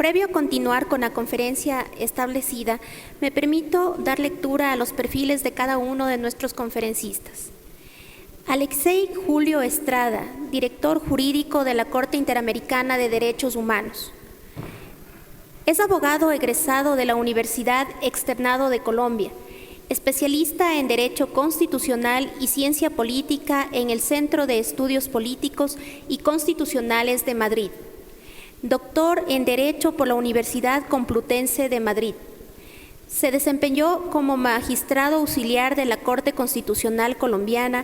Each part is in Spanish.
Previo a continuar con la conferencia establecida, me permito dar lectura a los perfiles de cada uno de nuestros conferencistas. Alexei Julio Estrada, director jurídico de la Corte Interamericana de Derechos Humanos. Es abogado egresado de la Universidad Externado de Colombia, especialista en Derecho Constitucional y Ciencia Política en el Centro de Estudios Políticos y Constitucionales de Madrid. Doctor en Derecho por la Universidad Complutense de Madrid. Se desempeñó como magistrado auxiliar de la Corte Constitucional Colombiana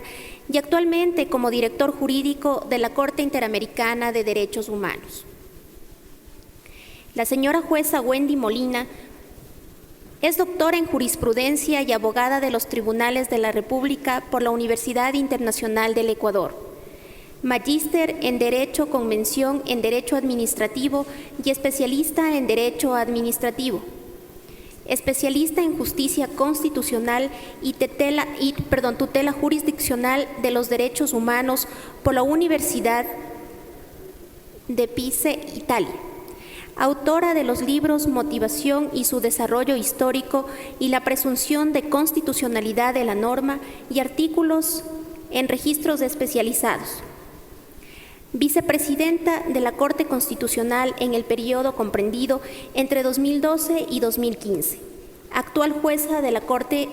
y actualmente como director jurídico de la Corte Interamericana de Derechos Humanos. La señora jueza Wendy Molina es doctora en jurisprudencia y abogada de los Tribunales de la República por la Universidad Internacional del Ecuador. Magíster en Derecho con mención en Derecho Administrativo y especialista en Derecho Administrativo. Especialista en Justicia Constitucional y tutela jurisdiccional de los derechos humanos por la Universidad de Pisa, Italia. Autora de los libros Motivación y su desarrollo histórico y la presunción de constitucionalidad de la norma y artículos en registros especializados. Vicepresidenta de la Corte Constitucional en el periodo comprendido entre 2012 y 2015. Actual jueza de la Corte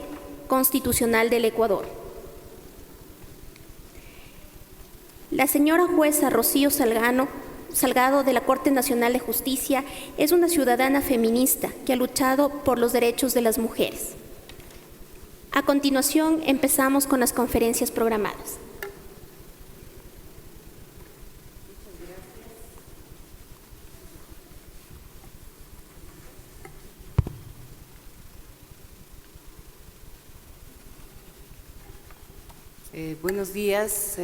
Constitucional del Ecuador. La señora jueza Rocío Salgado de la Corte Nacional de Justicia es una ciudadana feminista que ha luchado por los derechos de las mujeres. A continuación, empezamos con las conferencias programadas. Buenos días,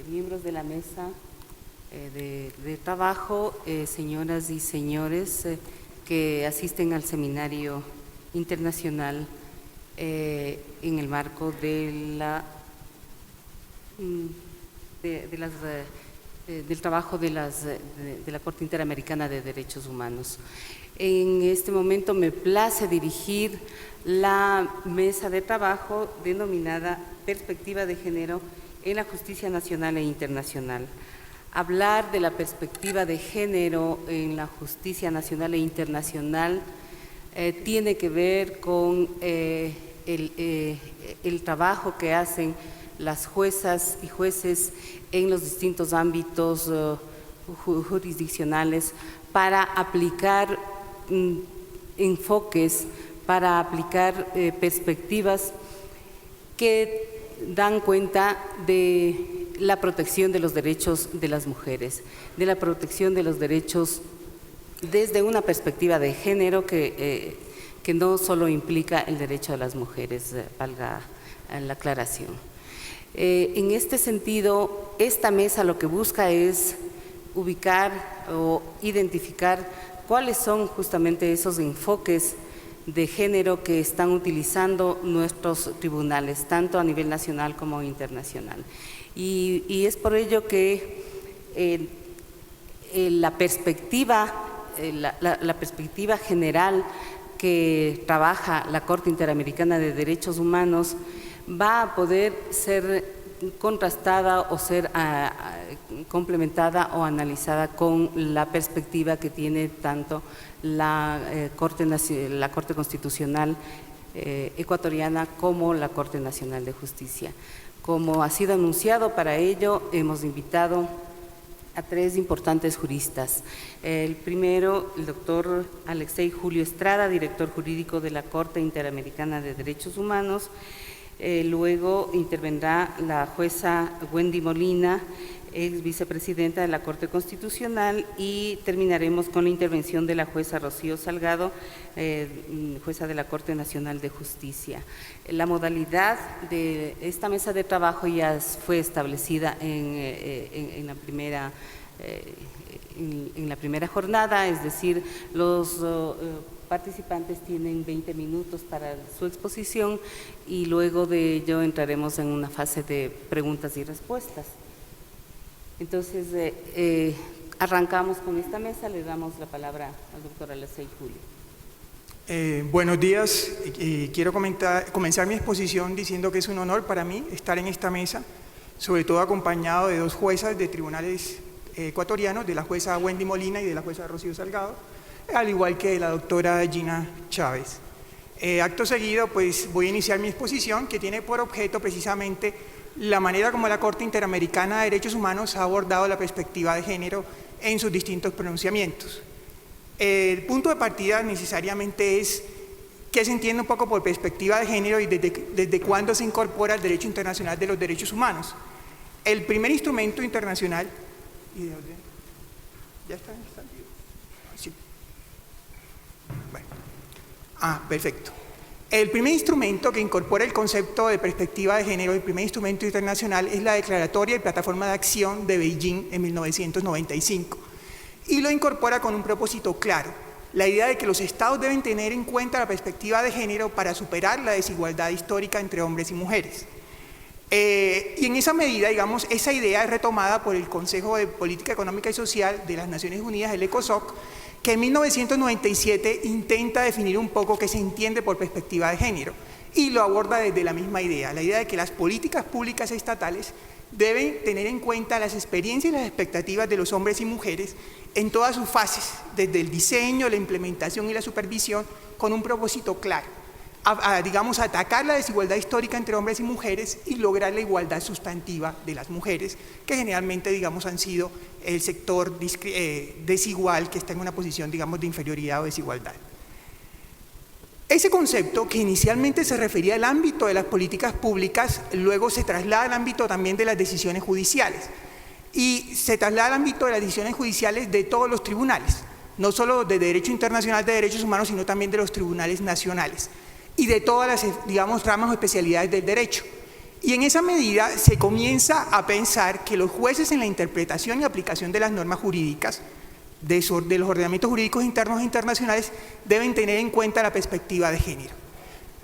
miembros de la mesa de trabajo, señoras y señores que asisten al seminario internacional en el marco del trabajo de la Corte Interamericana de Derechos Humanos. En este momento me place dirigir la mesa de trabajo denominada Perspectiva de Género en la Justicia Nacional e Internacional. Hablar de la perspectiva de género en la justicia nacional e internacional tiene que ver con el trabajo que hacen las juezas y jueces en los distintos ámbitos jurisdiccionales para aplicar enfoques, para aplicar perspectivas que dan cuenta de la protección de los derechos de las mujeres, de la protección de los derechos desde una perspectiva de género que no solo implica el derecho de las mujeres, valga la aclaración. En este sentido, esta mesa lo que busca es ubicar o identificar cuáles son justamente esos enfoques de género que están utilizando nuestros tribunales, tanto a nivel nacional como internacional. Y es por ello que la perspectiva general que trabaja la Corte Interamericana de Derechos Humanos va a poder ser contrastada o ser complementada o analizada con la perspectiva que tiene tanto la Corte Constitucional ecuatoriana como la Corte Nacional de Justicia. Como ha sido anunciado, para ello hemos invitado a tres importantes juristas. El primero, el doctor Alexei Julio Estrada, director jurídico de la Corte Interamericana de Derechos Humanos. Luego intervendrá la jueza Wendy Molina, ex vicepresidenta de la Corte Constitucional, y terminaremos con la intervención de la jueza Rocío Salgado, jueza de la Corte Nacional de Justicia. La modalidad de esta mesa de trabajo ya fue establecida en la primera jornada, es decir, los participantes tienen 20 minutos para su exposición y luego de ello entraremos en una fase de preguntas y respuestas. Entonces, Arrancamos con esta mesa, le damos la palabra al doctor Alexei Julio. Buenos días. Quiero comenzar mi exposición diciendo que es un honor para mí estar en esta mesa, sobre todo acompañado de dos juezas de tribunales ecuatorianos, de la jueza Wendy Molina y de la jueza Rocío Salgado, al igual que de la doctora Gina Chávez. Acto seguido, pues voy a iniciar mi exposición, que tiene por objeto precisamente la manera como la Corte Interamericana de Derechos Humanos ha abordado la perspectiva de género en sus distintos pronunciamientos. El punto de partida necesariamente es qué se entiende un poco por perspectiva de género y desde cuándo se incorpora el derecho internacional de los derechos humanos. El primer instrumento internacional... ¿Ya está? Sí. Bueno. Perfecto. El primer instrumento que incorpora el concepto de perspectiva de género, el primer instrumento internacional, es la Declaratoria y Plataforma de Acción de Beijing en 1995. Y lo incorpora con un propósito claro, la idea de que los estados deben tener en cuenta la perspectiva de género para superar la desigualdad histórica entre hombres y mujeres. Y en esa medida, digamos, esa idea es retomada por el Consejo de Política Económica y Social de las Naciones Unidas, el ECOSOC, que en 1997 intenta definir un poco qué se entiende por perspectiva de género y lo aborda desde la misma idea, la idea de que las políticas públicas estatales deben tener en cuenta las experiencias y las expectativas de los hombres y mujeres en todas sus fases, desde el diseño, la implementación y la supervisión, con un propósito claro, digamos, atacar la desigualdad histórica entre hombres y mujeres y lograr la igualdad sustantiva de las mujeres, que generalmente, digamos, han sido el sector desigual que está en una posición, digamos, de inferioridad o desigualdad. Ese concepto, que inicialmente se refería al ámbito de las políticas públicas, luego se traslada al ámbito también de las decisiones judiciales y se traslada al ámbito de las decisiones judiciales de todos los tribunales, no solo de Derecho Internacional de Derechos Humanos, sino también de los tribunales nacionales y de todas las, digamos, ramas o especialidades del derecho. Y en esa medida se comienza a pensar que los jueces en la interpretación y aplicación de las normas jurídicas, de los ordenamientos jurídicos internos e internacionales, deben tener en cuenta la perspectiva de género.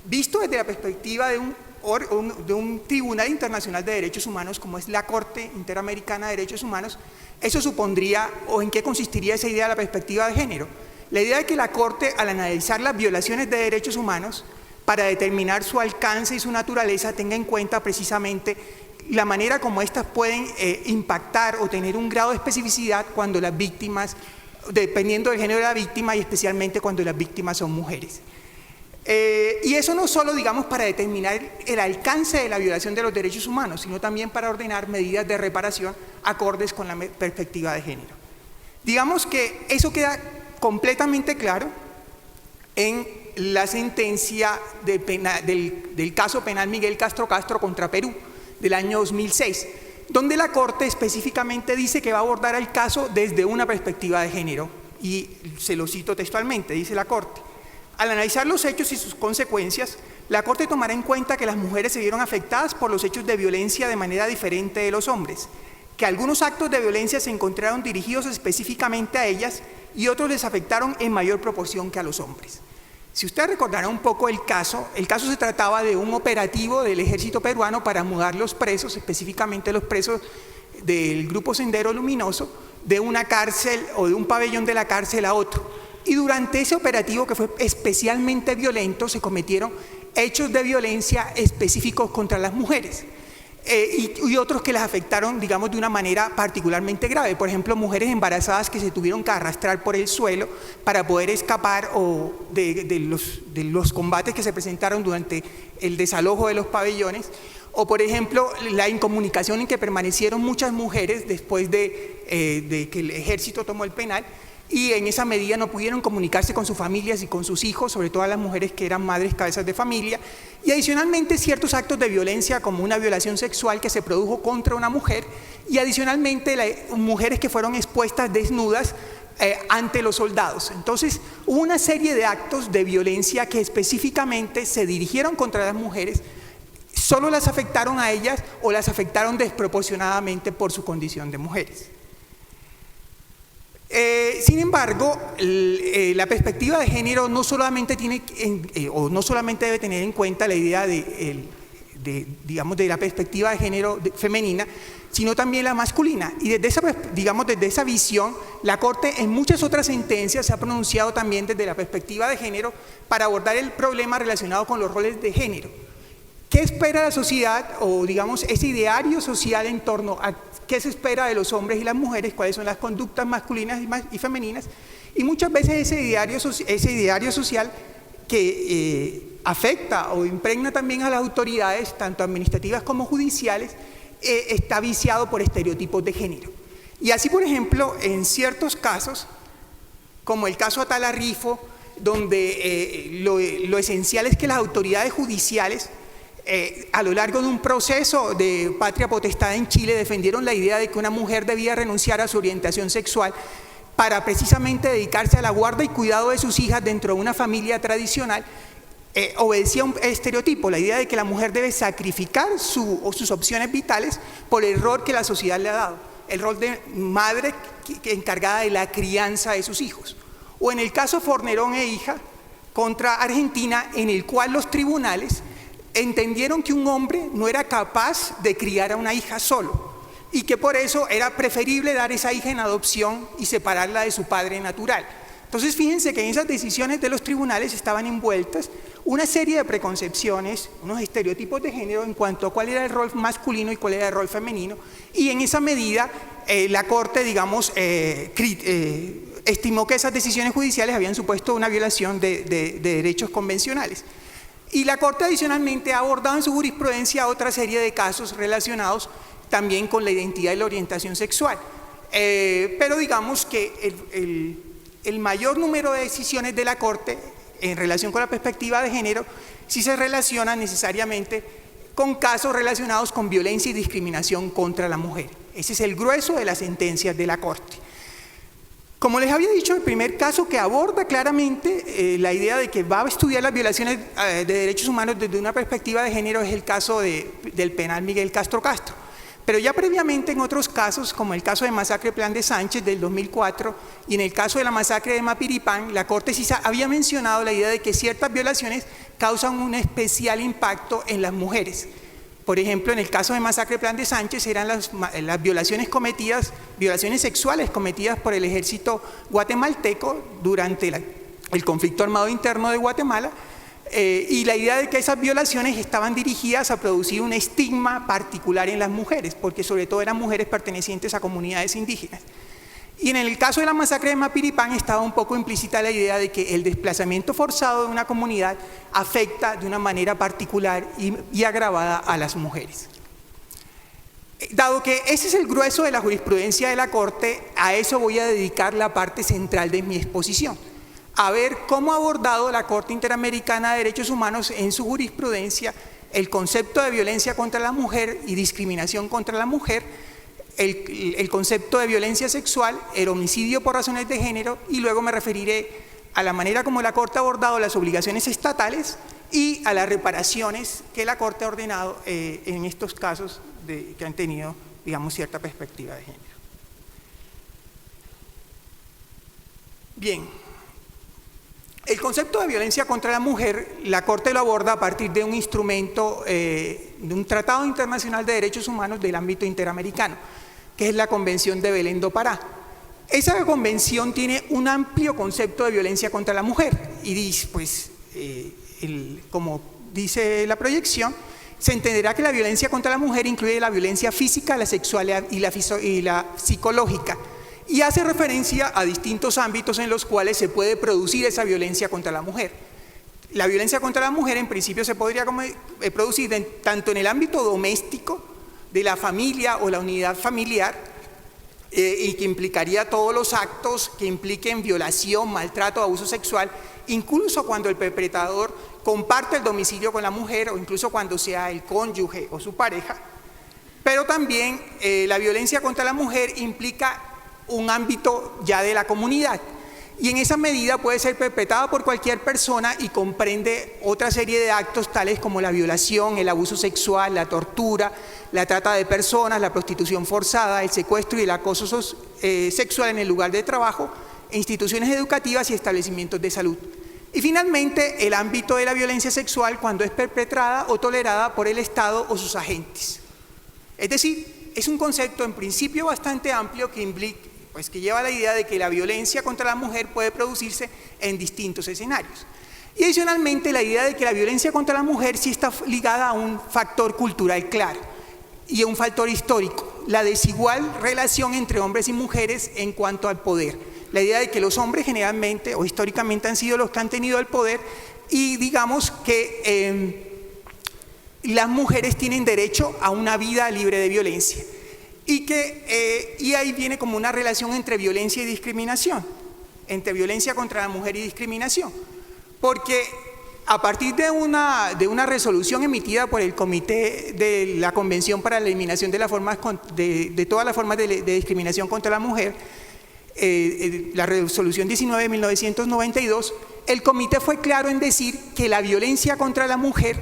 Visto desde la perspectiva de un Tribunal Internacional de Derechos Humanos, como es la Corte Interamericana de Derechos Humanos, eso supondría, o en qué consistiría esa idea de la perspectiva de género. La idea de que la Corte, al analizar las violaciones de derechos humanos, para determinar su alcance y su naturaleza, tenga en cuenta precisamente la manera como éstas pueden impactar o tener un grado de especificidad cuando las víctimas, dependiendo del género de la víctima y especialmente cuando las víctimas son mujeres. Y eso no solo, digamos, para determinar el alcance de la violación de los derechos humanos, sino también para ordenar medidas de reparación acordes con la perspectiva de género. Digamos que eso queda completamente claro en la sentencia del caso penal Miguel Castro Castro contra Perú del año 2006, donde la Corte específicamente dice que va a abordar el caso desde una perspectiva de género, y se lo cito textualmente, dice la Corte: al analizar los hechos y sus consecuencias, la Corte tomará en cuenta que las mujeres se vieron afectadas por los hechos de violencia de manera diferente de los hombres, que algunos actos de violencia se encontraron dirigidos específicamente a ellas y otros les afectaron en mayor proporción que a los hombres. Si usted recordará un poco el caso se trataba de un operativo del ejército peruano para mudar los presos, específicamente los presos del Grupo Sendero Luminoso, de una cárcel o de un pabellón de la cárcel a otro. Y durante ese operativo, que fue especialmente violento, se cometieron hechos de violencia específicos contra las mujeres. Y otros que las afectaron, digamos, de una manera particularmente grave. Por ejemplo, mujeres embarazadas que se tuvieron que arrastrar por el suelo para poder escapar de los combates que se presentaron durante el desalojo de los pabellones. O, por ejemplo, la incomunicación en que permanecieron muchas mujeres después de que el ejército tomó el penal, y en esa medida no pudieron comunicarse con sus familias y con sus hijos, sobre todo las mujeres que eran madres cabezas de familia, y adicionalmente ciertos actos de violencia como una violación sexual que se produjo contra una mujer, y adicionalmente mujeres que fueron expuestas desnudas ante los soldados. Entonces hubo una serie de actos de violencia que específicamente se dirigieron contra las mujeres, solo las afectaron a ellas o las afectaron desproporcionadamente por su condición de mujeres. Sin embargo, la perspectiva de género no solamente debe tener en cuenta la idea de digamos, de la perspectiva de género femenina, sino también la masculina. Y desde esa visión, la Corte en muchas otras sentencias se ha pronunciado también desde la perspectiva de género para abordar el problema relacionado con los roles de género. ¿Qué espera la sociedad, o digamos ese ideario social en torno a qué se espera de los hombres y las mujeres, cuáles son las conductas masculinas y femeninas? Y muchas veces ese ideario social que afecta o impregna también a las autoridades, tanto administrativas como judiciales, está viciado por estereotipos de género. Y así, por ejemplo, en ciertos casos, como el caso Atala Rifo, donde lo esencial es que las autoridades judiciales, a lo largo de un proceso de patria potestad en Chile, defendieron la idea de que una mujer debía renunciar a su orientación sexual para precisamente dedicarse a la guarda y cuidado de sus hijas dentro de una familia tradicional. Obedecía un estereotipo, la idea de que la mujer debe sacrificar sus opciones vitales por el rol que la sociedad le ha dado, el rol de madre encargada de la crianza de sus hijos. O en el caso Fornerón e hija contra Argentina, en el cual los tribunales entendieron que un hombre no era capaz de criar a una hija solo y que por eso era preferible dar esa hija en adopción y separarla de su padre natural. Entonces, fíjense que en esas decisiones de los tribunales estaban envueltas una serie de preconcepciones, unos estereotipos de género en cuanto a cuál era el rol masculino y cuál era el rol femenino, y en esa medida la Corte, digamos, estimó que esas decisiones judiciales habían supuesto una violación de derechos convencionales. Y la Corte adicionalmente ha abordado en su jurisprudencia otra serie de casos relacionados también con la identidad y la orientación sexual. Pero digamos que el mayor número de decisiones de la Corte en relación con la perspectiva de género sí se relacionan necesariamente con casos relacionados con violencia y discriminación contra la mujer. Ese es el grueso de las sentencias de la Corte. Como les había dicho, el primer caso que aborda claramente la idea de que va a estudiar las violaciones de derechos humanos desde una perspectiva de género es el caso del penal Miguel Castro Castro. Pero ya previamente en otros casos, como el caso de masacre Plan de Sánchez del 2004 y en el caso de la masacre de Mapiripán, la Corte sí había mencionado la idea de que ciertas violaciones causan un especial impacto en las mujeres. Por ejemplo, en el caso de masacre Plan de Sánchez eran las violaciones sexuales cometidas por el ejército guatemalteco durante el conflicto armado interno de Guatemala, y la idea de que esas violaciones estaban dirigidas a producir un estigma particular en las mujeres, porque sobre todo eran mujeres pertenecientes a comunidades indígenas. Y en el caso de la masacre de Mapiripán estaba un poco implícita la idea de que el desplazamiento forzado de una comunidad afecta de una manera particular y agravada a las mujeres. Dado que ese es el grueso de la jurisprudencia de la Corte, a eso voy a dedicar la parte central de mi exposición, a ver cómo ha abordado la Corte Interamericana de Derechos Humanos en su jurisprudencia el concepto de violencia contra la mujer y discriminación contra la mujer, el concepto de violencia sexual, el homicidio por razones de género, y luego me referiré a la manera como la Corte ha abordado las obligaciones estatales y a las reparaciones que la Corte ha ordenado en estos casos que han tenido, digamos, cierta perspectiva de género. Bien. El concepto de violencia contra la mujer, la Corte lo aborda a partir de un instrumento, de un Tratado Internacional de Derechos Humanos del ámbito interamericano, que es la Convención de Belén do Pará. Esa convención tiene un amplio concepto de violencia contra la mujer y dice, pues, como dice la proyección, se entenderá que la violencia contra la mujer incluye la violencia física, la sexual y la psicológica, y hace referencia a distintos ámbitos en los cuales se puede producir esa violencia contra la mujer. La violencia contra la mujer en principio se podría producir tanto en el ámbito doméstico, de la familia o la unidad familiar, y que implicaría todos los actos que impliquen violación, maltrato, abuso sexual, incluso cuando el perpetrador comparte el domicilio con la mujer o incluso cuando sea el cónyuge o su pareja. Pero también la violencia contra la mujer implica un ámbito ya de la comunidad, y en esa medida puede ser perpetrada por cualquier persona y comprende otra serie de actos tales como la violación, el abuso sexual, la tortura, la trata de personas, la prostitución forzada, el secuestro y el acoso sexual en el lugar de trabajo, instituciones educativas y establecimientos de salud. Y finalmente, el ámbito de la violencia sexual cuando es perpetrada o tolerada por el Estado o sus agentes. Es decir, es un concepto en principio bastante amplio que implica, pues, que lleva a la idea de que la violencia contra la mujer puede producirse en distintos escenarios. Y adicionalmente la idea de que la violencia contra la mujer sí está ligada a un factor cultural claro y a un factor histórico, la desigual relación entre hombres y mujeres en cuanto al poder. La idea de que los hombres generalmente o históricamente han sido los que han tenido el poder y digamos que las mujeres tienen derecho a una vida libre de violencia. Y ahí viene como una relación entre violencia y discriminación, entre violencia contra la mujer y discriminación. Porque a partir de una resolución emitida por el Comité de la Convención para la Eliminación de, de todas las formas de discriminación contra la mujer, la resolución 19 de 1992, el comité fue claro en decir que la violencia contra la mujer,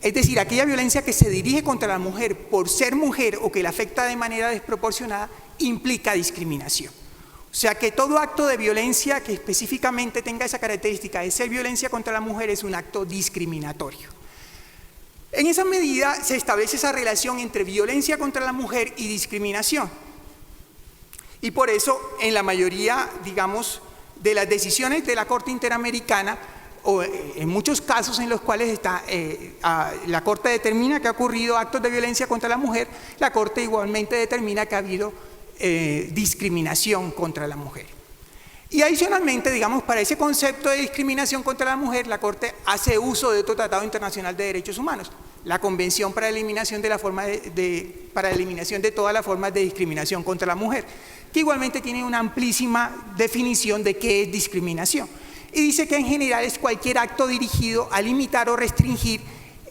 es decir, aquella violencia que se dirige contra la mujer por ser mujer o que la afecta de manera desproporcionada, implica discriminación. O sea que todo acto de violencia que específicamente tenga esa característica de ser violencia contra la mujer es un acto discriminatorio. En esa medida se establece esa relación entre violencia contra la mujer y discriminación. Y por eso en la mayoría, digamos, de las decisiones de la Corte Interamericana, o en muchos casos en los cuales la Corte determina que ha ocurrido actos de violencia contra la mujer, la Corte igualmente determina que ha habido discriminación contra la mujer. Y adicionalmente, digamos, para ese concepto de discriminación contra la mujer, la Corte hace uso de otro tratado internacional de derechos humanos, la Convención para la Eliminación de todas las formas de discriminación contra la mujer, que igualmente tiene una amplísima definición de qué es discriminación. Y dice que en general es cualquier acto dirigido a limitar o restringir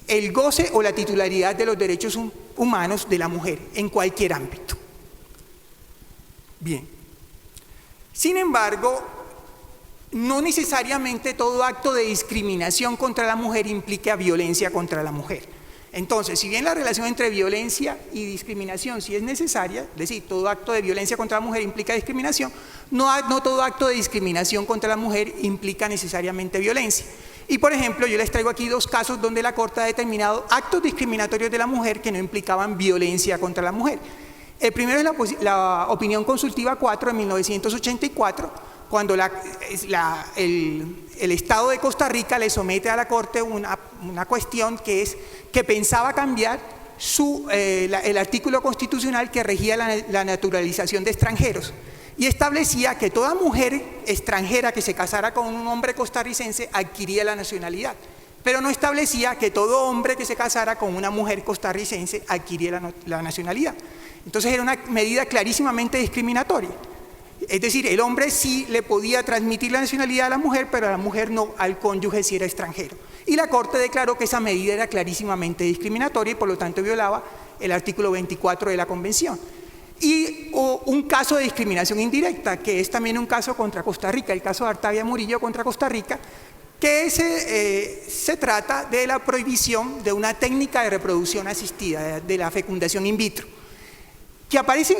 el goce o la titularidad de los derechos humanos de la mujer en cualquier ámbito. Bien. Sin embargo, no necesariamente todo acto de discriminación contra la mujer implica violencia contra la mujer. Entonces, si bien la relación entre violencia y discriminación sí es necesaria, es decir, todo acto de violencia contra la mujer implica discriminación, no todo acto de discriminación contra la mujer implica necesariamente violencia. Y por ejemplo, yo les traigo aquí dos casos donde la Corte ha determinado actos discriminatorios de la mujer que no implicaban violencia contra la mujer. El primero es la opinión consultiva 4 de 1984, cuando el Estado de Costa Rica le somete a la Corte una cuestión que es que pensaba cambiar el artículo constitucional que regía la naturalización de extranjeros y establecía que toda mujer extranjera que se casara con un hombre costarricense adquiría la nacionalidad, pero no establecía que todo hombre que se casara con una mujer costarricense adquiría la nacionalidad. Entonces era una medida clarísimamente discriminatoria. Es decir, el hombre sí le podía transmitir la nacionalidad a la mujer, pero a la mujer no, al cónyuge si era extranjero. Y la Corte declaró que esa medida era clarísimamente discriminatoria y por lo tanto violaba el artículo 24 de la Convención. Y un caso de discriminación indirecta, que es también un caso contra Costa Rica, el caso de Artavia Murillo contra Costa Rica, que se trata de la prohibición de una técnica de reproducción asistida, de la fecundación in vitro. Que aparece,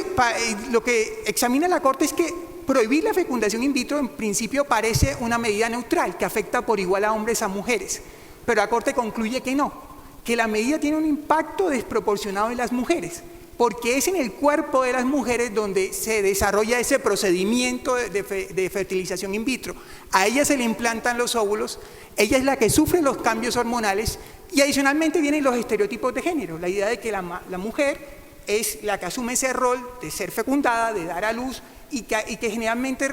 lo que examina la Corte es que prohibir la fecundación in vitro en principio parece una medida neutral que afecta por igual a hombres a mujeres, pero la Corte concluye que no, que la medida tiene un impacto desproporcionado en las mujeres, porque es en el cuerpo de las mujeres donde se desarrolla ese procedimiento de fertilización in vitro. A ella se le implantan los óvulos, ella es la que sufre los cambios hormonales y adicionalmente vienen los estereotipos de género, la idea de que la mujer es la que asume ese rol de ser fecundada, de dar a luz y que generalmente,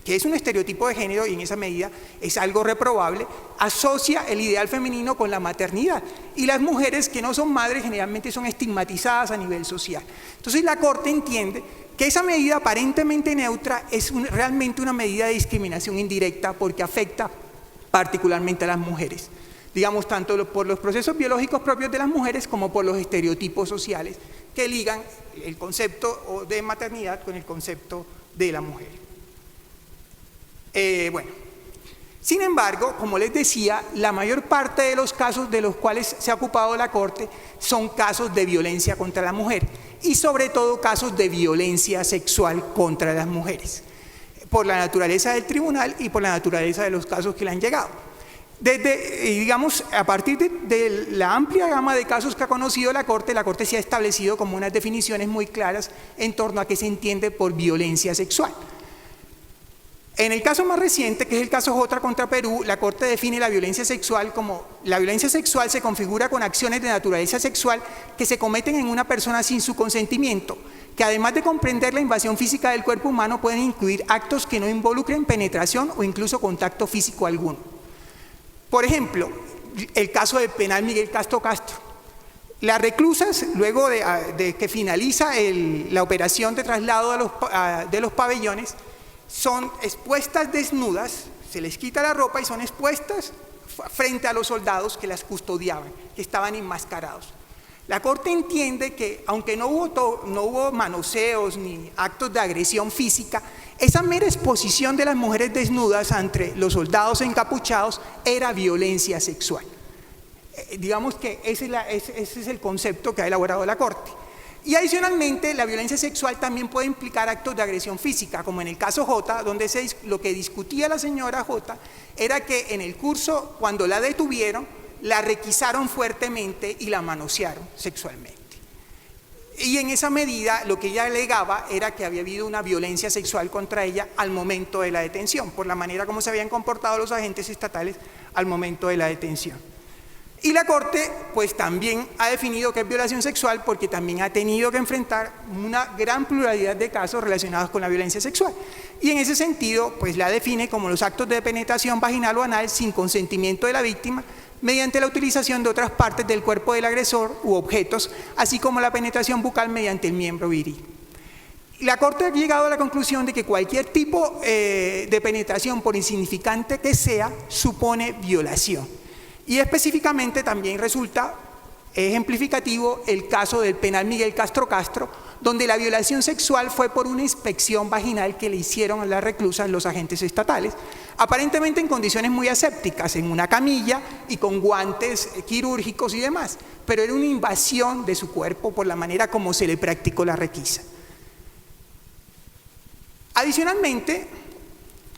que es un estereotipo de género y en esa medida es algo reprobable, asocia el ideal femenino con la maternidad. Y las mujeres que no son madres generalmente son estigmatizadas a nivel social. Entonces la Corte entiende que esa medida aparentemente neutra es realmente una medida de discriminación indirecta porque afecta particularmente a las mujeres. Digamos, tanto por los procesos biológicos propios de las mujeres como por los estereotipos sociales que ligan el concepto de maternidad con el concepto de la mujer. Sin embargo, como les decía, la mayor parte de los casos de los cuales se ha ocupado la Corte son casos de violencia contra la mujer y sobre todo casos de violencia sexual contra las mujeres. por la naturaleza del tribunal y por la naturaleza de los casos que le han llegado. Digamos, a partir de la amplia gama de casos que ha conocido la Corte sí ha establecido como unas definiciones muy claras en torno a qué se entiende por violencia sexual. En el caso más reciente, que es el caso Jota contra Perú, la Corte define la violencia sexual como: la violencia sexual se configura con acciones de naturaleza sexual que se cometen en una persona sin su consentimiento, que además de comprender la invasión física del cuerpo humano, pueden incluir actos que no involucren penetración o incluso contacto físico alguno. Por ejemplo, el caso del penal Miguel Castro Castro. Las reclusas, luego de que finaliza la operación de traslado de los pabellones, son expuestas desnudas, se les quita la ropa y son expuestas frente a los soldados que las custodiaban, que estaban enmascarados. La Corte entiende que, aunque no hubo manoseos ni actos de agresión física, esa mera exposición de las mujeres desnudas ante los soldados encapuchados era violencia sexual. Digamos que ese es el concepto que ha elaborado la Corte. Y adicionalmente, la violencia sexual también puede implicar actos de agresión física, como en el caso Jota, donde lo que discutía la señora Jota era que en el curso, cuando la detuvieron, la requisaron fuertemente y la manosearon sexualmente. Y en esa medida, lo que ella alegaba era que había habido una violencia sexual contra ella al momento de la detención, por la manera como se habían comportado los agentes estatales al momento de la detención. Y la Corte pues también ha definido que es violación sexual porque también ha tenido que enfrentar una gran pluralidad de casos relacionados con la violencia sexual. Y en ese sentido pues la define como los actos de penetración vaginal o anal sin consentimiento de la víctima mediante la utilización de otras partes del cuerpo del agresor u objetos, así como la penetración bucal mediante el miembro viril. La Corte ha llegado a la conclusión de que cualquier tipo de penetración, por insignificante que sea, supone violación. Y específicamente también resulta ejemplificativo el caso del penal Miguel Castro Castro, donde la violación sexual fue por una inspección vaginal que le hicieron a las reclusas los agentes estatales, aparentemente en condiciones muy asépticas, en una camilla y con guantes quirúrgicos y demás, pero era una invasión de su cuerpo por la manera como se le practicó la requisa. Adicionalmente,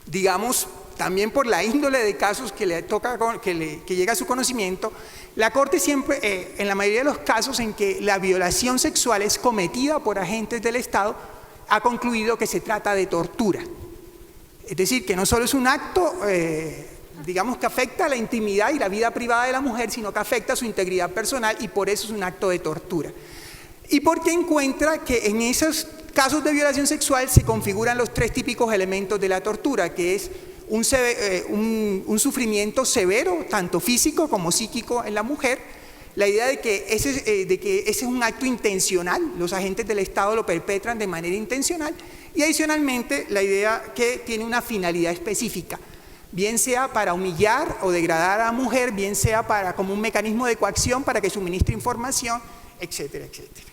digamos, también por la índole de casos que llega a su conocimiento, la Corte siempre, en la mayoría de los casos en que la violación sexual es cometida por agentes del Estado, ha concluido que se trata de tortura. Es decir, que no solo es un acto, digamos, que afecta a la intimidad y la vida privada de la mujer, sino que afecta a su integridad personal y por eso es un acto de tortura. Y porque encuentra que en esos casos de violación sexual se configuran los tres típicos elementos de la tortura, que es un sufrimiento severo, tanto físico como psíquico en la mujer, la idea de que ese es un acto intencional, los agentes del Estado lo perpetran de manera intencional, y adicionalmente la idea que tiene una finalidad específica, bien sea para humillar o degradar a la mujer, bien sea como un mecanismo de coacción para que suministre información, etcétera, etcétera.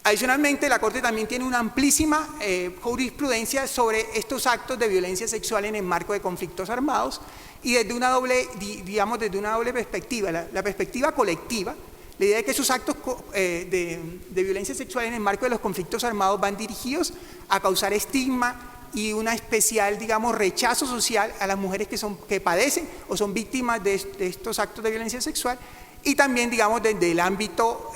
Adicionalmente, la Corte también tiene una amplísima jurisprudencia sobre estos actos de violencia sexual en el marco de conflictos armados y desde una doble perspectiva, la perspectiva colectiva, la idea de que esos actos de violencia sexual en el marco de los conflictos armados van dirigidos a causar estigma y una especial, digamos, rechazo social a las mujeres que padecen o son víctimas de estos actos de violencia sexual, y también, digamos, desde el ámbito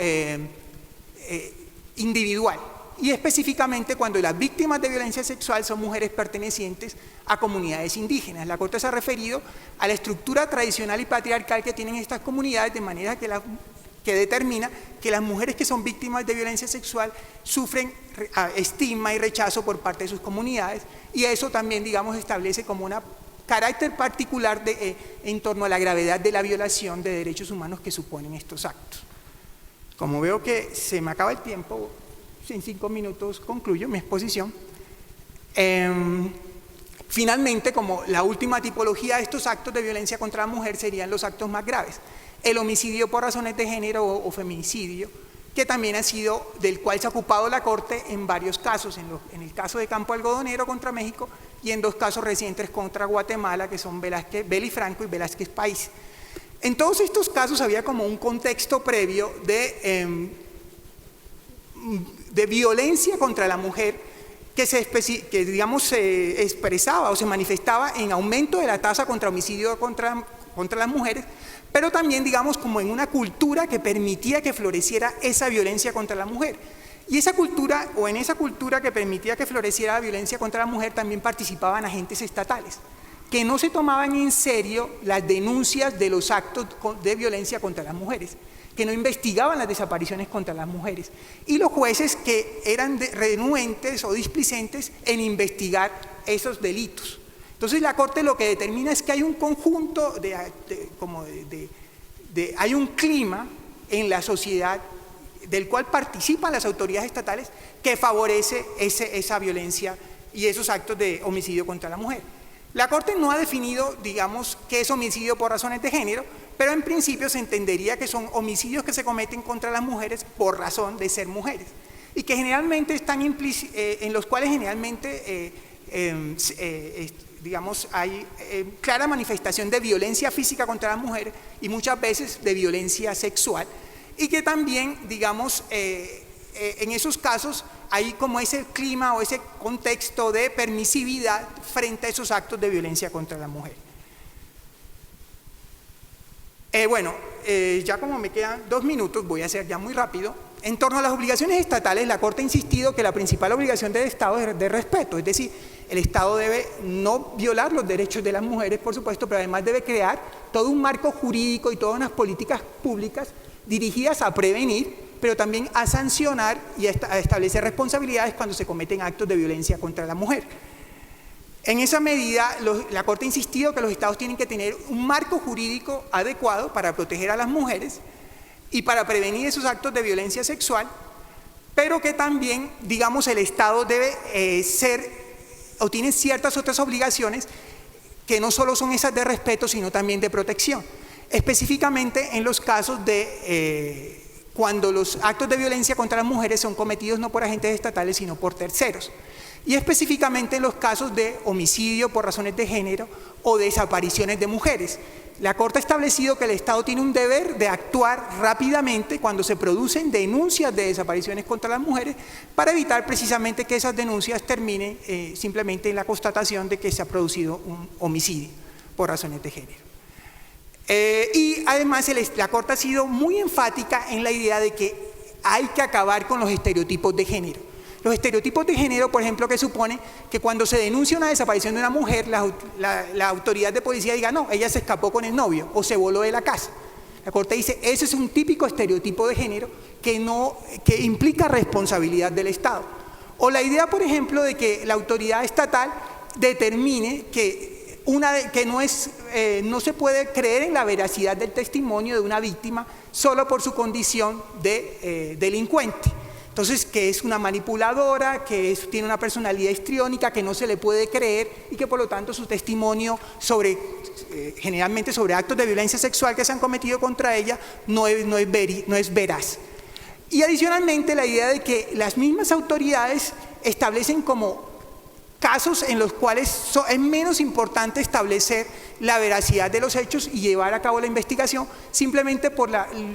individual, y específicamente cuando las víctimas de violencia sexual son mujeres pertenecientes a comunidades indígenas. La Corte se ha referido a la estructura tradicional y patriarcal que tienen estas comunidades, de manera que determina que las mujeres que son víctimas de violencia sexual sufren estigma y rechazo por parte de sus comunidades, y eso también, digamos, establece como un carácter particular en torno a la gravedad de la violación de derechos humanos que suponen estos actos. Como veo que se me acaba el tiempo, en 5 minutos concluyo mi exposición. Finalmente, como la última tipología de estos actos de violencia contra la mujer serían los actos más graves. El homicidio por razones de género o feminicidio, que también del cual se ha ocupado la Corte en varios casos, en el caso de Campo Algodonero contra México y en 2 casos recientes contra Guatemala, que son Beli Franco y Velázquez País. En todos estos casos había como un contexto previo de violencia contra la mujer que digamos, se expresaba o se manifestaba en aumento de la tasa contra homicidio contra las mujeres, pero también, digamos, como en una cultura que permitía que floreciera esa violencia contra la mujer. Y esa cultura, o en esa cultura que permitía que floreciera la violencia contra la mujer, también participaban agentes estatales, que no se tomaban en serio las denuncias de los actos de violencia contra las mujeres, que no investigaban las desapariciones contra las mujeres, y los jueces que eran renuentes o displicentes en investigar esos delitos. Entonces la Corte lo que determina es que hay un conjunto hay un clima en la sociedad del cual participan las autoridades estatales que favorece esa violencia y esos actos de homicidio contra la mujer. La Corte no ha definido, digamos, qué es homicidio por razones de género, pero en principio se entendería que son homicidios que se cometen contra las mujeres por razón de ser mujeres y que generalmente están en los cuales generalmente digamos, hay clara manifestación de violencia física contra la mujer y muchas veces de violencia sexual, y que también, digamos, en esos casos hay como ese clima o ese contexto de permisividad frente a esos actos de violencia contra la mujer. Ya como me quedan 2 minutos, voy a ser ya muy rápido. En torno a las obligaciones estatales, la Corte ha insistido que la principal obligación del Estado es de respeto, es decir, el Estado debe no violar los derechos de las mujeres, por supuesto, pero además debe crear todo un marco jurídico y todas unas políticas públicas dirigidas a prevenir, pero también a sancionar y a establecer responsabilidades cuando se cometen actos de violencia contra la mujer. En esa medida, la Corte ha insistido que los Estados tienen que tener un marco jurídico adecuado para proteger a las mujeres y para prevenir esos actos de violencia sexual, pero que también, digamos, el Estado debe o tiene ciertas otras obligaciones que no solo son esas de respeto, sino también de protección. Específicamente en los casos de cuando los actos de violencia contra las mujeres son cometidos no por agentes estatales, sino por terceros. Y específicamente en los casos de homicidio por razones de género o desapariciones de mujeres. La Corte ha establecido que el Estado tiene un deber de actuar rápidamente cuando se producen denuncias de desapariciones contra las mujeres para evitar precisamente que esas denuncias terminen simplemente en la constatación de que se ha producido un homicidio por razones de género. Y además la Corte ha sido muy enfática en la idea de que hay que acabar con los estereotipos de género. Los estereotipos de género, por ejemplo, que supone que cuando se denuncia una desaparición de una mujer, la autoridad de policía diga, no, ella se escapó con el novio o se voló de la casa. La Corte dice, ese es un típico estereotipo de género que implica responsabilidad del Estado. O la idea, por ejemplo, de que la autoridad estatal determine que no se puede creer en la veracidad del testimonio de una víctima solo por su condición de delincuente. Entonces, que es una manipuladora, tiene una personalidad histriónica, que no se le puede creer y que por lo tanto su testimonio generalmente sobre actos de violencia sexual que se han cometido contra ella no es veraz. Y adicionalmente la idea de que las mismas autoridades establecen como casos en los cuales es menos importante establecer la veracidad de los hechos y llevar a cabo la investigación simplemente por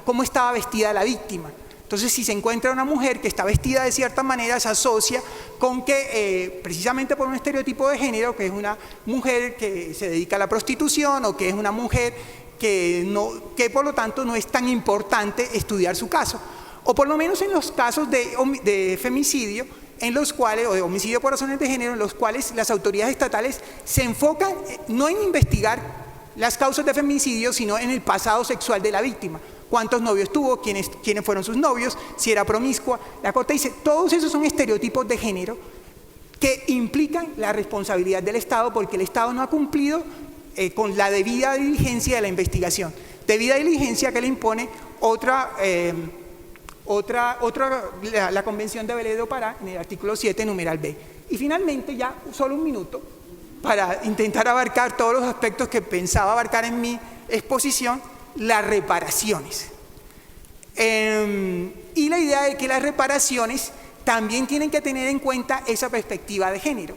cómo estaba vestida la víctima. Entonces, si se encuentra una mujer que está vestida de cierta manera, se asocia con que, precisamente por un estereotipo de género, que es una mujer que se dedica a la prostitución o que es una mujer que por lo tanto no es tan importante estudiar su caso. O por lo menos en los casos de femicidio, o de homicidio por razones de género, en los cuales las autoridades estatales se enfocan no en investigar las causas de femicidio, sino en el pasado sexual de la víctima. Cuántos novios tuvo, quiénes fueron sus novios, si era promiscua. La Corte dice, todos esos son estereotipos de género que implican la responsabilidad del Estado porque el Estado no ha cumplido con la debida diligencia de la investigación. Debida diligencia que le impone la Convención de Belé do Pará en el artículo 7, numeral B. Y finalmente, ya solo un minuto, para intentar abarcar todos los aspectos que pensaba abarcar en mi exposición, las reparaciones. Y la idea de que las reparaciones también tienen que tener en cuenta esa perspectiva de género.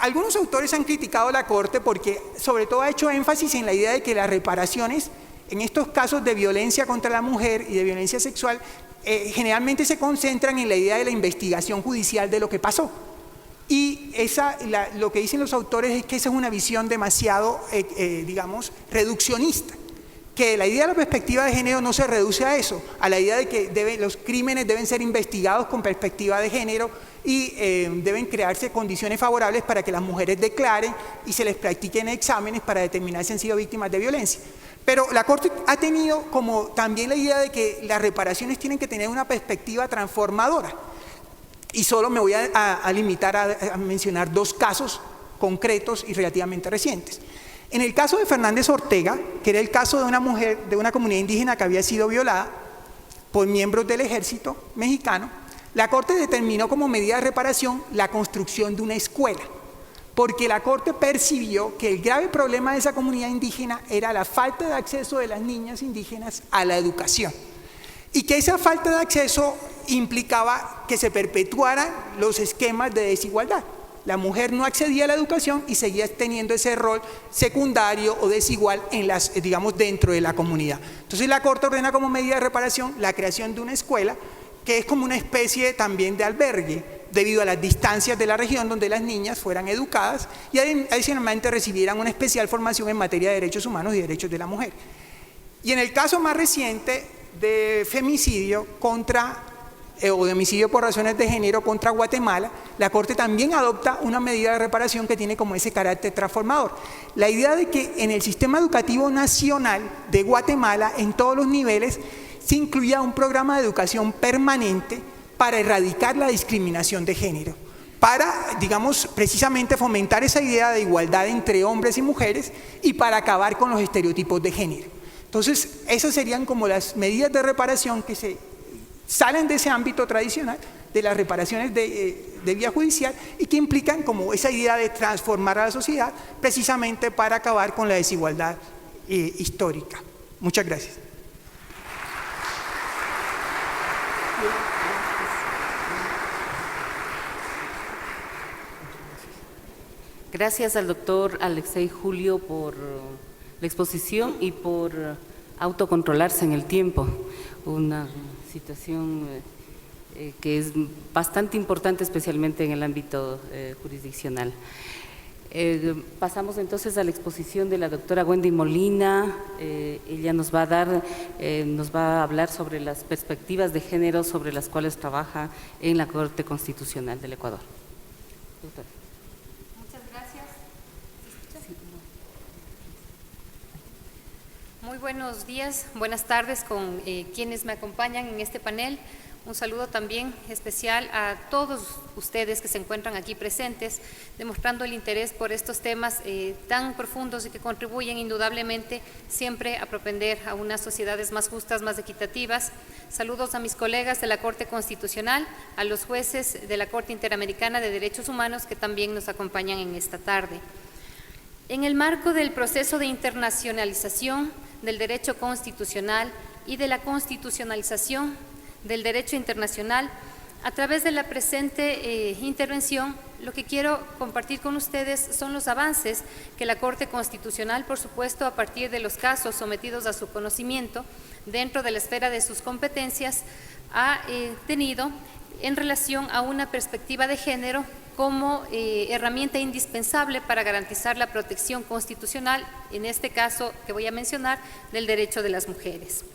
Algunos autores han criticado a la Corte porque sobre todo ha hecho énfasis en la idea de que las reparaciones en estos casos de violencia contra la mujer y de violencia sexual, generalmente se concentran en la idea de la investigación judicial de lo que pasó. Y lo que dicen los autores es que esa es una visión demasiado, digamos, reduccionista. Que la idea de la perspectiva de género no se reduce a eso, a la idea de que los crímenes deben ser investigados con perspectiva de género y deben crearse condiciones favorables para que las mujeres declaren y se les practiquen exámenes para determinar si han sido víctimas de violencia. Pero la Corte ha tenido como también la idea de que las reparaciones tienen que tener una perspectiva transformadora. Y solo me voy a limitar a mencionar 2 casos concretos y relativamente recientes. En el caso de Fernández Ortega, que era el caso de una mujer de una comunidad indígena que había sido violada por miembros del ejército mexicano, la Corte determinó como medida de reparación la construcción de una escuela, porque la Corte percibió que el grave problema de esa comunidad indígena era la falta de acceso de las niñas indígenas a la educación, y que esa falta de acceso implicaba que se perpetuaran los esquemas de desigualdad. La mujer no accedía a la educación y seguía teniendo ese rol secundario o desigual digamos, dentro de la comunidad. Entonces la Corte ordena como medida de reparación la creación de una escuela que es como una especie también de albergue, debido a las distancias de la región donde las niñas fueran educadas y adicionalmente recibieran una especial formación en materia de derechos humanos y derechos de la mujer. Y en el caso más reciente de femicidio o de homicidio por razones de género contra Guatemala, la Corte también adopta una medida de reparación que tiene como ese carácter transformador. La idea de que en el sistema educativo nacional de Guatemala, en todos los niveles, se incluya un programa de educación permanente para erradicar la discriminación de género, para, digamos, precisamente fomentar esa idea de igualdad entre hombres y mujeres y para acabar con los estereotipos de género. Entonces, esas serían como las medidas de reparación que salen de ese ámbito tradicional de las reparaciones de vía judicial y que implican como esa idea de transformar a la sociedad precisamente para acabar con la desigualdad histórica. Muchas gracias. Gracias al doctor Alexei Julio por la exposición y por autocontrolarse en el tiempo. Una situación que es bastante importante, especialmente en el ámbito jurisdiccional. Pasamos entonces a la exposición de la doctora Wendy Molina. Ella nos va a hablar sobre las perspectivas de género sobre las cuales trabaja en la Corte Constitucional del Ecuador. Doctora. Muchas gracias. Muy buenos días, buenas tardes con quienes me acompañan en este panel. Un saludo también especial a todos ustedes que se encuentran aquí presentes, demostrando el interés por estos temas tan profundos y que contribuyen indudablemente siempre a propender a unas sociedades más justas, más equitativas. Saludos a mis colegas de la Corte Constitucional, a los jueces de la Corte Interamericana de Derechos Humanos que también nos acompañan en esta tarde. En el marco del proceso de internacionalización del derecho constitucional y de la constitucionalización del derecho internacional, a través de la presente intervención, lo que quiero compartir con ustedes son los avances que la Corte Constitucional, por supuesto, a partir de los casos sometidos a su conocimiento, dentro de la esfera de sus competencias, ha tenido en relación a una perspectiva de género como herramienta indispensable para garantizar la protección constitucional, en este caso que voy a mencionar, del derecho de las mujeres.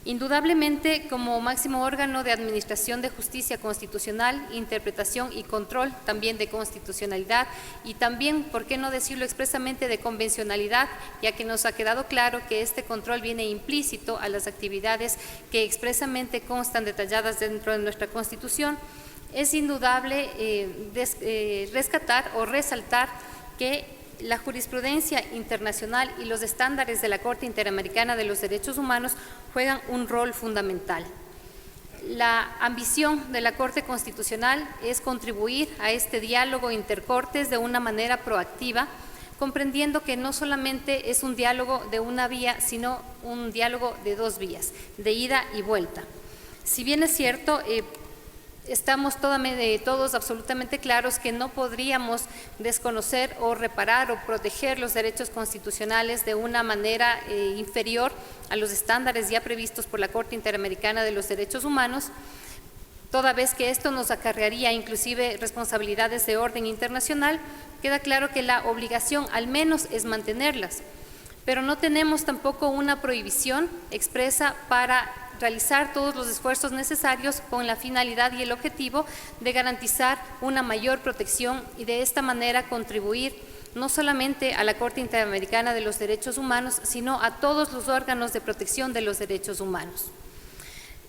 Indudablemente, como máximo órgano de administración de justicia constitucional, interpretación y control también de constitucionalidad y también, por qué no decirlo expresamente, de convencionalidad, ya que nos ha quedado claro que este control viene implícito a las actividades que expresamente constan detalladas dentro de nuestra Constitución, es indudable rescatar o resaltar que la jurisprudencia internacional y los estándares de la Corte Interamericana de los Derechos Humanos juegan un rol fundamental. La ambición de la Corte Constitucional es contribuir a este diálogo intercortes de una manera proactiva, comprendiendo que no solamente es un diálogo de una vía, sino un diálogo de 2 vías, de ida y vuelta. Si bien es cierto, estamos todos absolutamente claros que no podríamos desconocer o reparar o proteger los derechos constitucionales de una manera inferior a los estándares ya previstos por la Corte Interamericana de los Derechos Humanos, toda vez que esto nos acarrearía inclusive responsabilidades de orden internacional. Queda claro que la obligación al menos es mantenerlas, pero no tenemos tampoco una prohibición expresa para realizar todos los esfuerzos necesarios con la finalidad y el objetivo de garantizar una mayor protección y de esta manera contribuir no solamente a la Corte Interamericana de los Derechos Humanos, sino a todos los órganos de protección de los derechos humanos.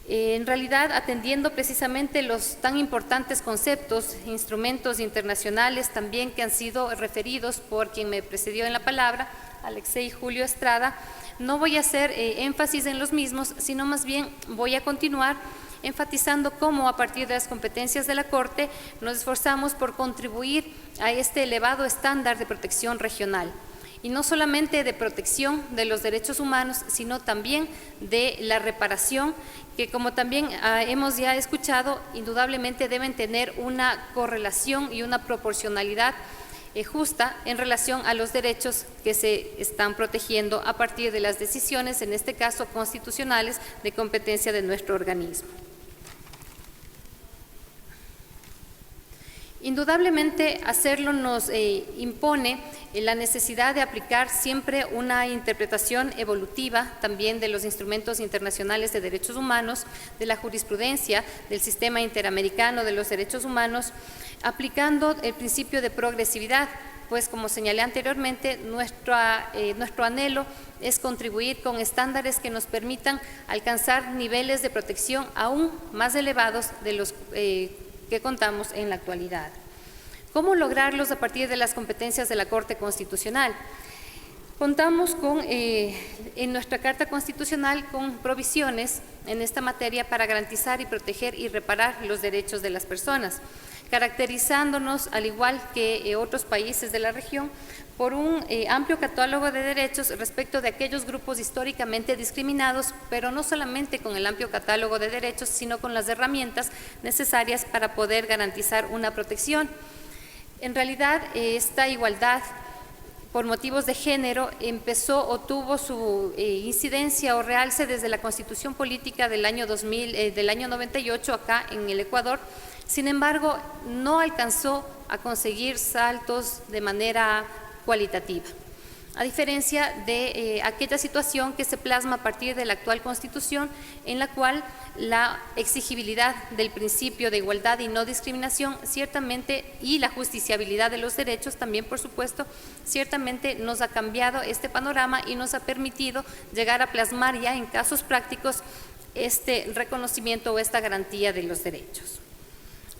En realidad, atendiendo precisamente los tan importantes conceptos, instrumentos internacionales también que han sido referidos por quien me precedió en la palabra, Alexei Julio Estrada, no voy a hacer énfasis en los mismos, sino más bien voy a continuar enfatizando cómo a partir de las competencias de la Corte nos esforzamos por contribuir a este elevado estándar de protección regional. Y no solamente de protección de los derechos humanos, sino también de la reparación, que como también hemos ya escuchado, indudablemente deben tener una correlación y una proporcionalidad justa en relación a los derechos que se están protegiendo a partir de las decisiones, en este caso constitucionales, de competencia de nuestro organismo. Indudablemente hacerlo nos impone la necesidad de aplicar siempre una interpretación evolutiva también de los instrumentos internacionales de derechos humanos, de la jurisprudencia del sistema interamericano de los derechos humanos, aplicando el principio de progresividad, pues como señalé anteriormente, nuestro anhelo es contribuir con estándares que nos permitan alcanzar niveles de protección aún más elevados de los que contamos en la actualidad. ¿Cómo lograrlos a partir de las competencias de la Corte Constitucional? Contamos en nuestra Carta Constitucional con provisiones en esta materia para garantizar y proteger y reparar los derechos de las personas, caracterizándonos, al igual que otros países de la región, por un amplio catálogo de derechos respecto de aquellos grupos históricamente discriminados, pero no solamente con el amplio catálogo de derechos, sino con las herramientas necesarias para poder garantizar una protección. En realidad, esta igualdad por motivos de género empezó o tuvo su incidencia o realce desde la Constitución Política del año 98 acá en el Ecuador. Sin embargo, no alcanzó a conseguir saltos de manera cualitativa, a diferencia de aquella situación que se plasma a partir de la actual Constitución, en la cual la exigibilidad del principio de igualdad y no discriminación ciertamente, y la justiciabilidad de los derechos también, por supuesto, ciertamente nos ha cambiado este panorama y nos ha permitido llegar a plasmar ya en casos prácticos este reconocimiento o esta garantía de los derechos.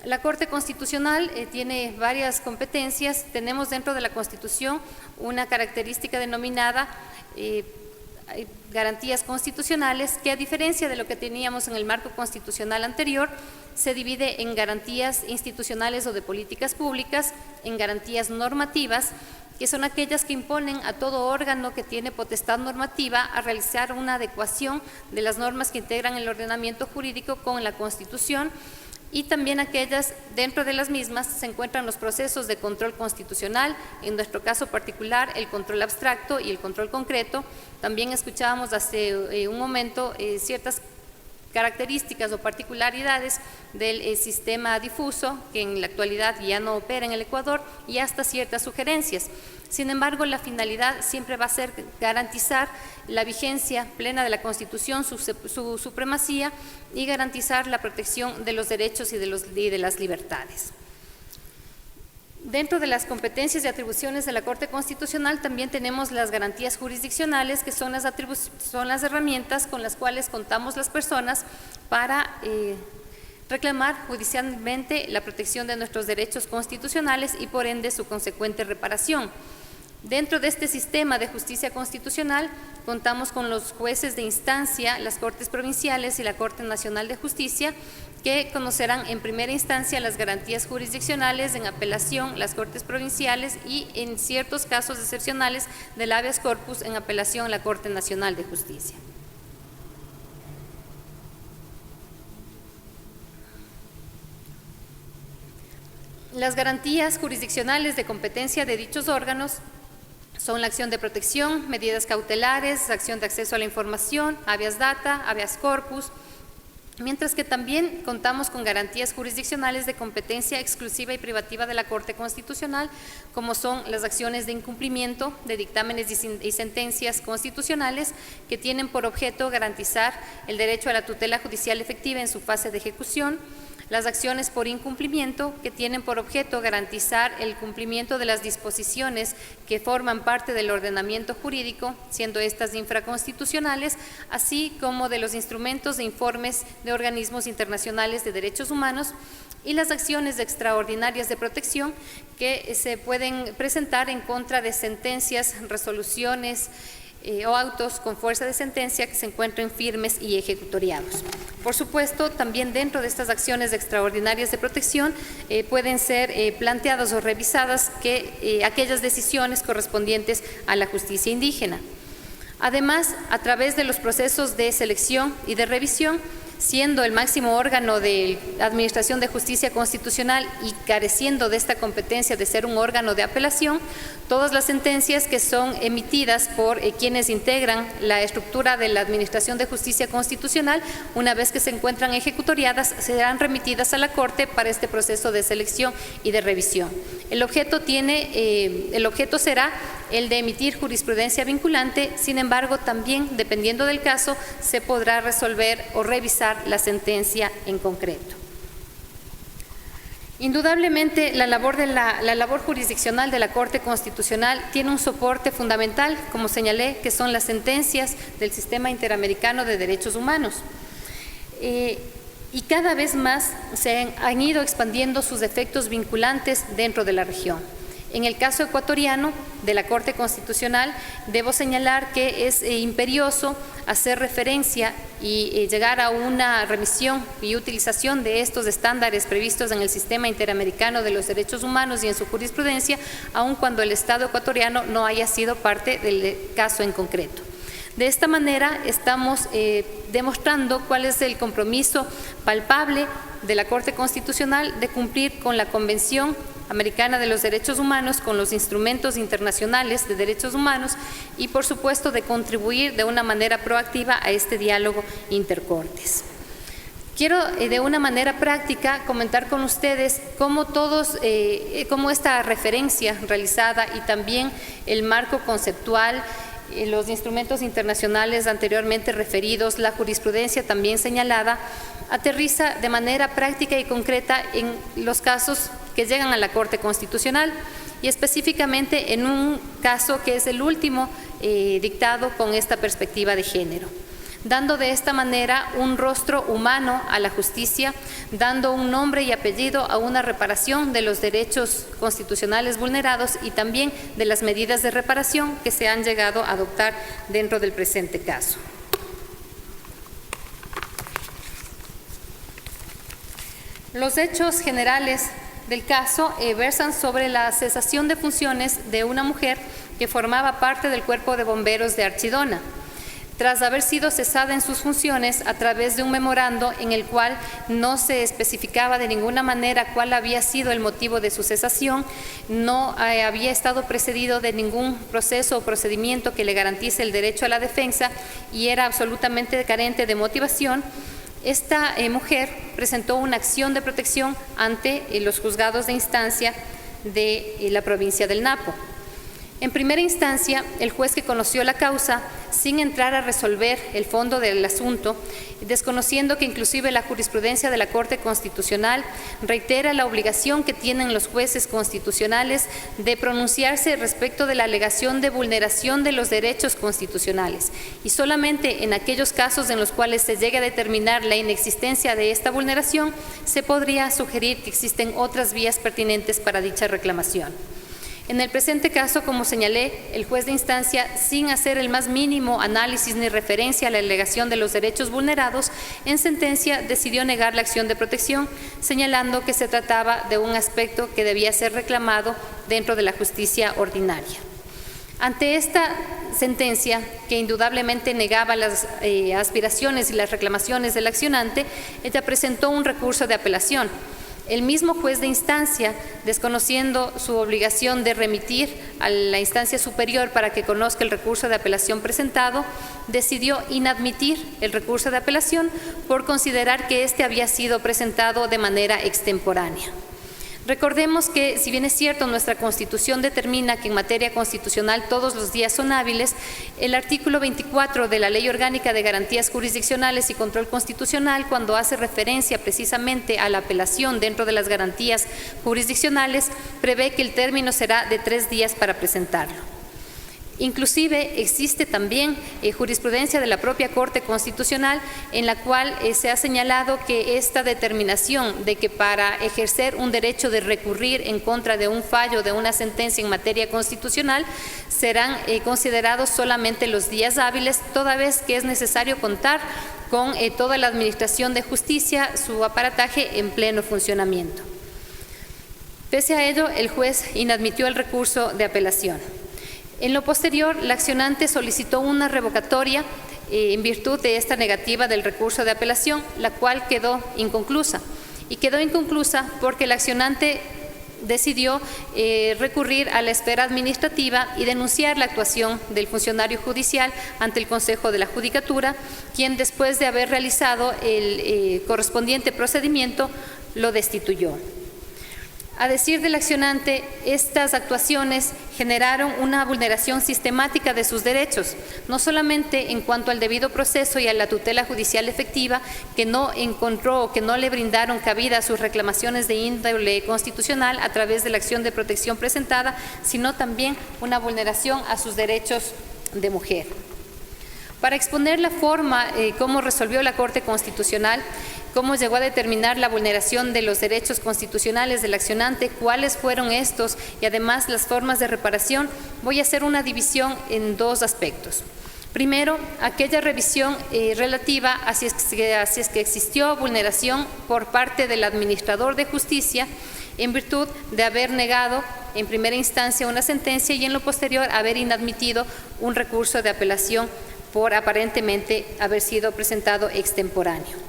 La Corte Constitucional tiene varias competencias. Tenemos dentro de la Constitución una característica denominada garantías constitucionales, que a diferencia de lo que teníamos en el marco constitucional anterior, se divide en garantías institucionales o de políticas públicas, en garantías normativas, que son aquellas que imponen a todo órgano que tiene potestad normativa a realizar una adecuación de las normas que integran el ordenamiento jurídico con la Constitución, y también aquellas dentro de las mismas se encuentran los procesos de control constitucional, en nuestro caso particular el control abstracto y el control concreto. También escuchábamos hace un momento ciertas características o particularidades del sistema difuso, que en la actualidad ya no opera en el Ecuador, y hasta ciertas sugerencias. Sin embargo, la finalidad siempre va a ser garantizar la vigencia plena de la Constitución, su supremacía, y garantizar la protección de los derechos y de las libertades. Dentro de las competencias y atribuciones de la Corte Constitucional también tenemos las garantías jurisdiccionales, que son las herramientas con las cuales contamos las personas para reclamar judicialmente la protección de nuestros derechos constitucionales y por ende su consecuente reparación. Dentro de este sistema de justicia constitucional contamos con los jueces de instancia, las Cortes Provinciales y la Corte Nacional de Justicia, que conocerán en primera instancia las garantías jurisdiccionales, en apelación las Cortes Provinciales y en ciertos casos excepcionales del habeas corpus en apelación a la Corte Nacional de Justicia. Las garantías jurisdiccionales de competencia de dichos órganos son la acción de protección, medidas cautelares, acción de acceso a la información, habeas data, habeas corpus, mientras que también contamos con garantías jurisdiccionales de competencia exclusiva y privativa de la Corte Constitucional, como son las acciones de incumplimiento de dictámenes y sentencias constitucionales que tienen por objeto garantizar el derecho a la tutela judicial efectiva en su fase de ejecución, las acciones por incumplimiento que tienen por objeto garantizar el cumplimiento de las disposiciones que forman parte del ordenamiento jurídico, siendo estas infraconstitucionales, así como de los instrumentos de informes de organismos internacionales de derechos humanos, y las acciones extraordinarias de protección que se pueden presentar en contra de sentencias, resoluciones, o autos con fuerza de sentencia que se encuentren firmes y ejecutoriados. Por supuesto, también dentro de estas acciones extraordinarias de protección pueden ser planteadas o revisadas aquellas decisiones correspondientes a la justicia indígena. Además, a través de los procesos de selección y de revisión, siendo el máximo órgano de Administración de Justicia Constitucional y careciendo de esta competencia de ser un órgano de apelación, todas las sentencias que son emitidas por quienes integran la estructura de la Administración de Justicia Constitucional, una vez que se encuentran ejecutoriadas, serán remitidas a la Corte para este proceso de selección y de revisión. El objeto será el de emitir jurisprudencia vinculante, sin embargo, también, dependiendo del caso, se podrá resolver o revisar la sentencia en concreto. Indudablemente, la labor jurisdiccional de la Corte Constitucional tiene un soporte fundamental, como señalé, que son las sentencias del Sistema Interamericano de Derechos Humanos. Y cada vez más se han ido expandiendo sus efectos vinculantes dentro de la región. En el caso ecuatoriano de la Corte Constitucional, debo señalar que es imperioso hacer referencia y llegar a una remisión y utilización de estos estándares previstos en el Sistema Interamericano de los Derechos Humanos y en su jurisprudencia, aun cuando el Estado ecuatoriano no haya sido parte del caso en concreto. De esta manera estamos demostrando cuál es el compromiso palpable de la Corte Constitucional de cumplir con la Convención Americana de los Derechos Humanos, con los instrumentos internacionales de derechos humanos y, por supuesto, de contribuir de una manera proactiva a este diálogo intercortes. Quiero de una manera práctica comentar con ustedes cómo esta referencia realizada y también el marco conceptual, los instrumentos internacionales anteriormente referidos, la jurisprudencia también señalada, aterriza de manera práctica y concreta en los casos que llegan a la Corte Constitucional y específicamente en un caso que es el último dictado con esta perspectiva de género, dando de esta manera un rostro humano a la justicia, dando un nombre y apellido a una reparación de los derechos constitucionales vulnerados y también de las medidas de reparación que se han llegado a adoptar dentro del presente caso. Los hechos generales del caso versan sobre la cesación de funciones de una mujer que formaba parte del Cuerpo de Bomberos de Archidona, tras haber sido cesada en sus funciones a través de un memorando en el cual no se especificaba de ninguna manera cuál había sido el motivo de su cesación, no había estado precedido de ningún proceso o procedimiento que le garantice el derecho a la defensa y era absolutamente carente de motivación. Esta mujer presentó una acción de protección ante los juzgados de instancia de la provincia del Napo. En primera instancia, el juez que conoció la causa, sin entrar a resolver el fondo del asunto, desconociendo que inclusive la jurisprudencia de la Corte Constitucional reitera la obligación que tienen los jueces constitucionales de pronunciarse respecto de la alegación de vulneración de los derechos constitucionales, y solamente en aquellos casos en los cuales se llegue a determinar la inexistencia de esta vulneración, se podría sugerir que existen otras vías pertinentes para dicha reclamación. En el presente caso, como señalé, el juez de instancia, sin hacer el más mínimo análisis ni referencia a la alegación de los derechos vulnerados, en sentencia decidió negar la acción de protección, señalando que se trataba de un aspecto que debía ser reclamado dentro de la justicia ordinaria. Ante esta sentencia, que indudablemente negaba las aspiraciones y las reclamaciones del accionante, ella presentó un recurso de apelación, El mismo juez de instancia, desconociendo su obligación de remitir a la instancia superior para que conozca el recurso de apelación presentado, decidió inadmitir el recurso de apelación por considerar que éste había sido presentado de manera extemporánea. Recordemos que, si bien es cierto, nuestra Constitución determina que en materia constitucional todos los días son hábiles, el artículo 24 de la Ley Orgánica de Garantías Jurisdiccionales y Control Constitucional, cuando hace referencia precisamente a la apelación dentro de las garantías jurisdiccionales, prevé que el término será de 3 días para presentarlo. Inclusive existe también jurisprudencia de la propia Corte Constitucional en la cual se ha señalado que esta determinación de que para ejercer un derecho de recurrir en contra de un fallo de una sentencia en materia constitucional serán considerados solamente los días hábiles, toda vez que es necesario contar con toda la administración de justicia, su aparataje en pleno funcionamiento. Pese a ello, el juez inadmitió el recurso de apelación. En lo posterior, la accionante solicitó una revocatoria en virtud de esta negativa del recurso de apelación, la cual quedó inconclusa. Y quedó inconclusa porque la accionante decidió recurrir a la esfera administrativa y denunciar la actuación del funcionario judicial ante el Consejo de la Judicatura, quien, después de haber realizado el correspondiente procedimiento, lo destituyó. A decir del accionante, estas actuaciones generaron una vulneración sistemática de sus derechos, no solamente en cuanto al debido proceso y a la tutela judicial efectiva, que no encontró o que no le brindaron cabida a sus reclamaciones de índole constitucional a través de la acción de protección presentada, sino también una vulneración a sus derechos de mujer. Para exponer la forma cómo resolvió la Corte Constitucional, cómo llegó a determinar la vulneración de los derechos constitucionales del accionante, cuáles fueron estos y además las formas de reparación, voy a hacer una división en 2 aspectos. Primero, aquella revisión relativa a si es que existió vulneración por parte del administrador de justicia en virtud de haber negado en primera instancia una sentencia y en lo posterior haber inadmitido un recurso de apelación por aparentemente haber sido presentado extemporáneo.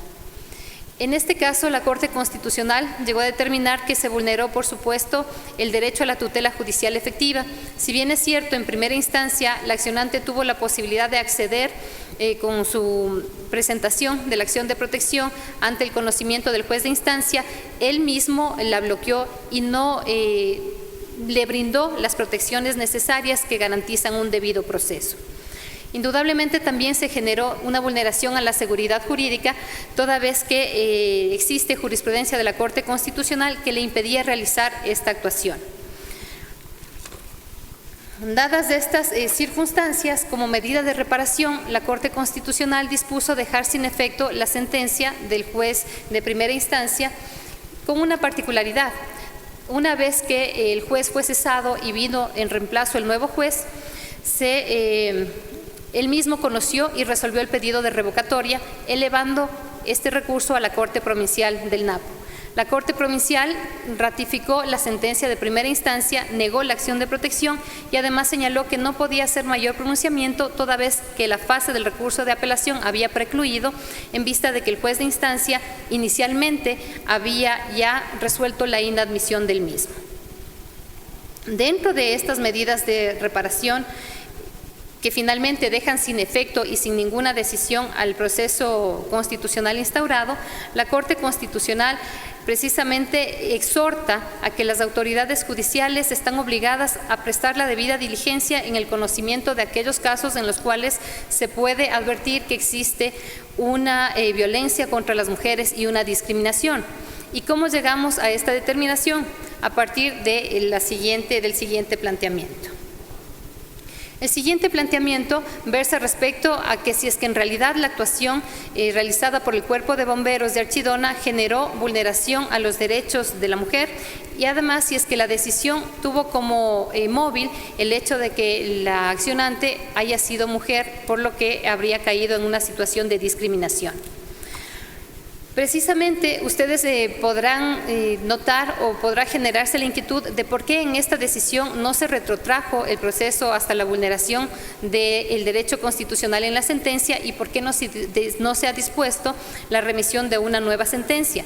En este caso, la Corte Constitucional llegó a determinar que se vulneró, por supuesto, el derecho a la tutela judicial efectiva. Si bien es cierto, en primera instancia, la accionante tuvo la posibilidad de acceder con su presentación de la acción de protección ante el conocimiento del juez de instancia, él mismo la bloqueó y no le brindó las protecciones necesarias que garantizan un debido proceso. Indudablemente también se generó una vulneración a la seguridad jurídica, toda vez que existe jurisprudencia de la Corte Constitucional que le impedía realizar esta actuación. Dadas estas circunstancias, como medida de reparación, la Corte Constitucional dispuso dejar sin efecto la sentencia del juez de primera instancia con una particularidad. Una vez que el juez fue cesado y vino en reemplazo el nuevo juez, él mismo conoció y resolvió el pedido de revocatoria, elevando este recurso a la Corte Provincial del Napo. La Corte Provincial ratificó la sentencia de primera instancia, negó la acción de protección y además señaló que no podía hacer mayor pronunciamiento toda vez que la fase del recurso de apelación había precluido en vista de que el juez de instancia inicialmente había ya resuelto la inadmisión del mismo. Dentro de estas medidas de reparación, que finalmente dejan sin efecto y sin ninguna decisión al proceso constitucional instaurado, la Corte Constitucional precisamente exhorta a que las autoridades judiciales están obligadas a prestar la debida diligencia en el conocimiento de aquellos casos en los cuales se puede advertir que existe una violencia contra las mujeres y una discriminación. ¿Y cómo llegamos a esta determinación? A partir del siguiente planteamiento. El siguiente planteamiento versa respecto a que si es que en realidad la actuación realizada por el Cuerpo de Bomberos de Archidona generó vulneración a los derechos de la mujer y además si es que la decisión tuvo como móvil el hecho de que la accionante haya sido mujer, por lo que habría caído en una situación de discriminación. Precisamente ustedes podrán notar o podrá generarse la inquietud de por qué en esta decisión no se retrotrajo el proceso hasta la vulneración del derecho constitucional en la sentencia y por qué no se ha dispuesto la remisión de una nueva sentencia.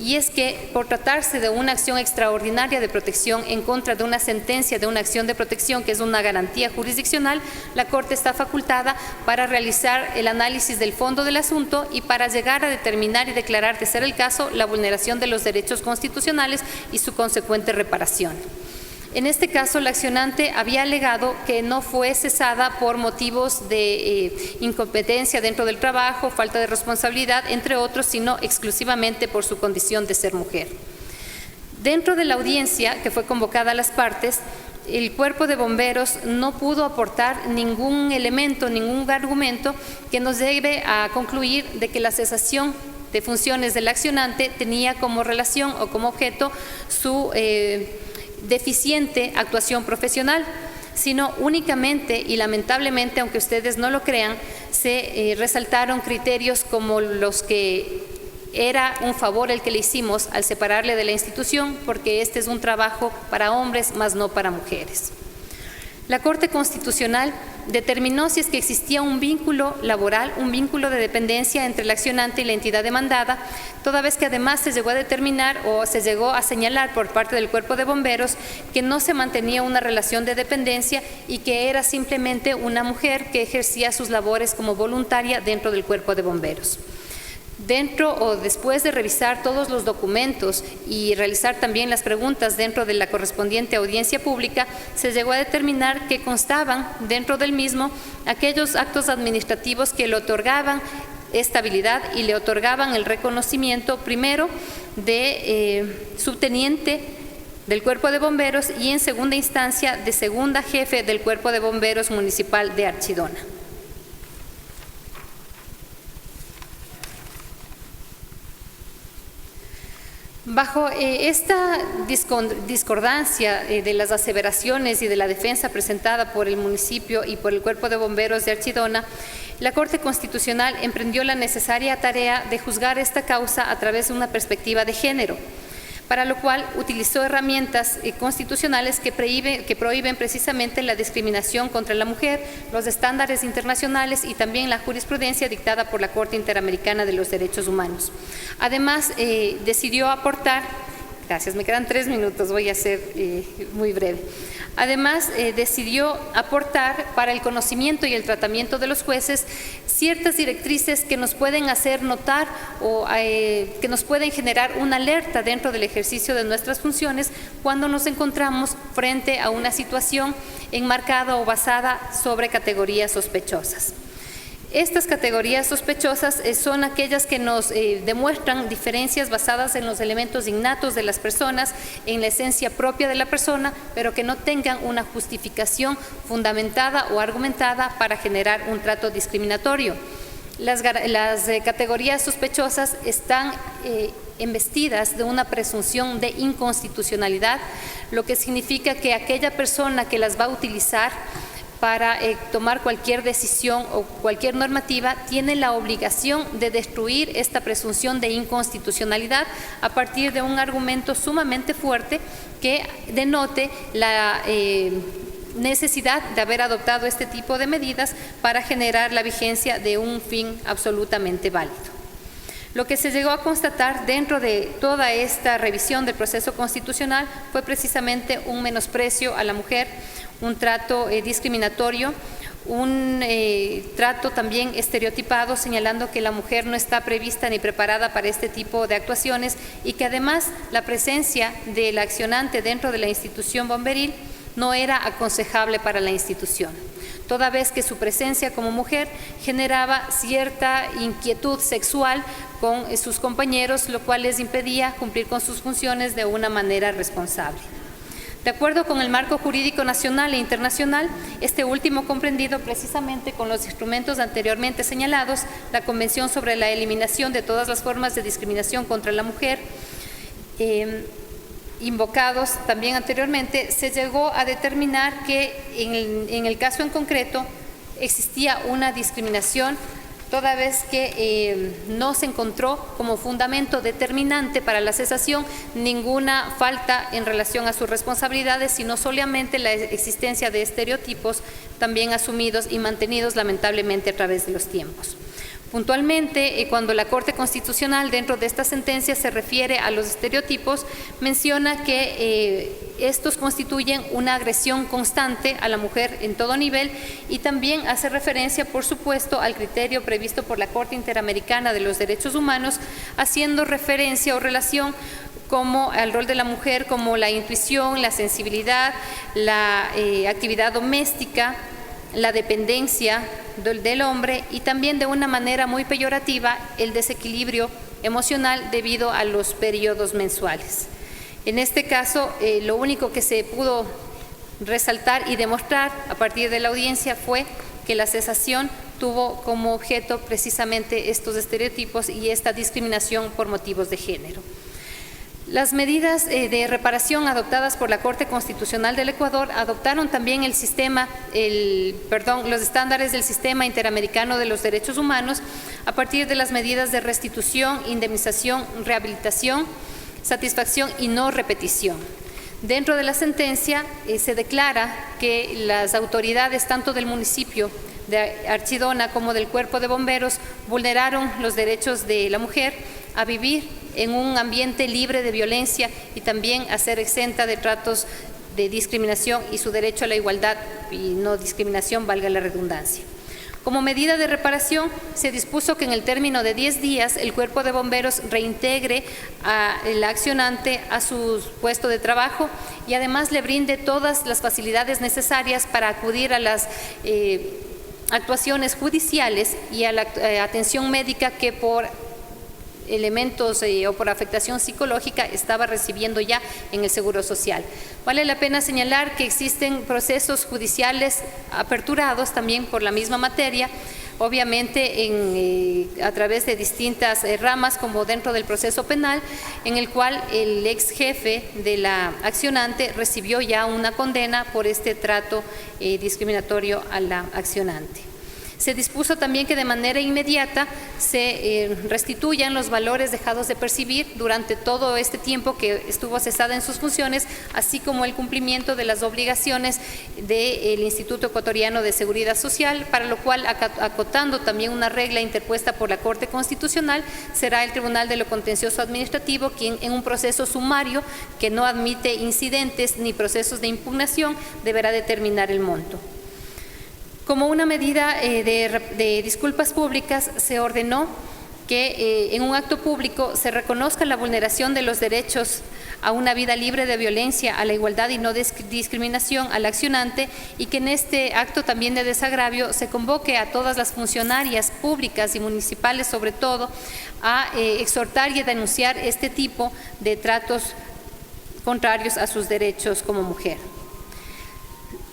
y es que por tratarse de una acción extraordinaria de protección en contra de una sentencia de una acción de protección que es una garantía jurisdiccional, la Corte está facultada para realizar el análisis del fondo del asunto y para llegar a determinar y declarar de ser el caso la vulneración de los derechos constitucionales y su consecuente reparación. En este caso, la accionante había alegado que no fue cesada por motivos de incompetencia dentro del trabajo, falta de responsabilidad, entre otros, sino exclusivamente por su condición de ser mujer. Dentro de la audiencia que fue convocada a las partes, el Cuerpo de Bomberos no pudo aportar ningún elemento, ningún argumento que nos lleve a concluir de que la cesación de funciones del accionante tenía como relación o como objeto su deficiente actuación profesional, sino únicamente y lamentablemente, aunque ustedes no lo crean, se resaltaron criterios como los que era un favor el que le hicimos al separarle de la institución, porque este es un trabajo para hombres, más no para mujeres. La Corte Constitucional determinó si es que existía un vínculo laboral, un vínculo de dependencia entre el accionante y la entidad demandada, toda vez que además se llegó a determinar o se llegó a señalar por parte del Cuerpo de Bomberos que no se mantenía una relación de dependencia y que era simplemente una mujer que ejercía sus labores como voluntaria dentro del Cuerpo de Bomberos. Dentro o después de revisar todos los documentos y realizar también las preguntas dentro de la correspondiente audiencia pública, se llegó a determinar que constaban dentro del mismo aquellos actos administrativos que le otorgaban estabilidad y le otorgaban el reconocimiento primero de subteniente del Cuerpo de Bomberos y en segunda instancia de segunda jefe del Cuerpo de Bomberos Municipal de Archidona. Bajo esta discordancia de las aseveraciones y de la defensa presentada por el municipio y por el Cuerpo de Bomberos de Archidona, la Corte Constitucional emprendió la necesaria tarea de juzgar esta causa a través de una perspectiva de género, para lo cual utilizó herramientas constitucionales que prohíben precisamente la discriminación contra la mujer, los estándares internacionales y también la jurisprudencia dictada por la Corte Interamericana de los Derechos Humanos. Además, decidió aportar, gracias, me quedan 3 minutos, voy a ser muy breve. Además, decidió aportar para el conocimiento y el tratamiento de los jueces ciertas directrices que nos pueden hacer notar o que nos pueden generar una alerta dentro del ejercicio de nuestras funciones cuando nos encontramos frente a una situación enmarcada o basada sobre categorías sospechosas. Estas categorías sospechosas son aquellas que nos demuestran diferencias basadas en los elementos innatos de las personas, en la esencia propia de la persona, pero que no tengan una justificación fundamentada o argumentada para generar un trato discriminatorio. Las categorías sospechosas están embestidas de una presunción de inconstitucionalidad, lo que significa que aquella persona que las va a utilizar para tomar cualquier decisión o cualquier normativa, tiene la obligación de destruir esta presunción de inconstitucionalidad a partir de un argumento sumamente fuerte que denote la necesidad de haber adoptado este tipo de medidas para generar la vigencia de un fin absolutamente válido. Lo que se llegó a constatar dentro de toda esta revisión del proceso constitucional fue precisamente un menosprecio a la mujer, un trato discriminatorio, un trato también estereotipado, señalando que la mujer no está prevista ni preparada para este tipo de actuaciones y que además la presencia del accionante dentro de la institución bomberil no era aconsejable para la institución, toda vez que su presencia como mujer generaba cierta inquietud sexual con sus compañeros, lo cual les impedía cumplir con sus funciones de una manera responsable. De acuerdo con el marco jurídico nacional e internacional, este último comprendido precisamente con los instrumentos anteriormente señalados, la Convención sobre la Eliminación de todas las formas de discriminación contra la mujer, invocados también anteriormente, se llegó a determinar que en el caso en concreto existía una discriminación, toda vez que no se encontró como fundamento determinante para la cesación ninguna falta en relación a sus responsabilidades, sino solamente la existencia de estereotipos también asumidos y mantenidos lamentablemente a través de los tiempos. Puntualmente, cuando la Corte Constitucional dentro de esta sentencia se refiere a los estereotipos, menciona que estos constituyen una agresión constante a la mujer en todo nivel y también hace referencia, por supuesto, al criterio previsto por la Corte Interamericana de los Derechos Humanos, haciendo referencia o relación como al rol de la mujer, como la intuición, la sensibilidad, la actividad doméstica, la dependencia del hombre y también de una manera muy peyorativa el desequilibrio emocional debido a los periodos mensuales. En este caso, lo único que se pudo resaltar y demostrar a partir de la audiencia fue que la cesación tuvo como objeto precisamente estos estereotipos y esta discriminación por motivos de género. Las medidas de reparación adoptadas por la Corte Constitucional del Ecuador adoptaron también los estándares del Sistema Interamericano de los Derechos Humanos a partir de las medidas de restitución, indemnización, rehabilitación, satisfacción y no repetición. Dentro de la sentencia se declara que las autoridades tanto del municipio de Archidona como del Cuerpo de Bomberos vulneraron los derechos de la mujer a vivir en un ambiente libre de violencia y también a ser exenta de tratos de discriminación y su derecho a la igualdad y no discriminación, valga la redundancia. Como medida de reparación, se dispuso que en el término de 10 días el Cuerpo de Bomberos reintegre al accionante a su puesto de trabajo y además le brinde todas las facilidades necesarias para acudir a las actuaciones judiciales y a la atención médica que por elementos o por afectación psicológica estaba recibiendo ya en el Seguro Social. Vale la pena señalar que existen procesos judiciales aperturados también por la misma materia, obviamente a través de distintas ramas como dentro del proceso penal, en el cual el ex jefe de la accionante recibió ya una condena por este trato discriminatorio a la accionante. Se dispuso también que de manera inmediata se restituyan los valores dejados de percibir durante todo este tiempo que estuvo cesada en sus funciones, así como el cumplimiento de las obligaciones del Instituto Ecuatoriano de Seguridad Social, para lo cual, acotando también una regla interpuesta por la Corte Constitucional, será el Tribunal de lo Contencioso Administrativo quien en un proceso sumario que no admite incidentes ni procesos de impugnación deberá determinar el monto. Como una medida de disculpas públicas, se ordenó que en un acto público se reconozca la vulneración de los derechos a una vida libre de violencia, a la igualdad y no discriminación al accionante y que en este acto también de desagravio se convoque a todas las funcionarias públicas y municipales, sobre todo, a exhortar y a denunciar este tipo de tratos contrarios a sus derechos como mujer.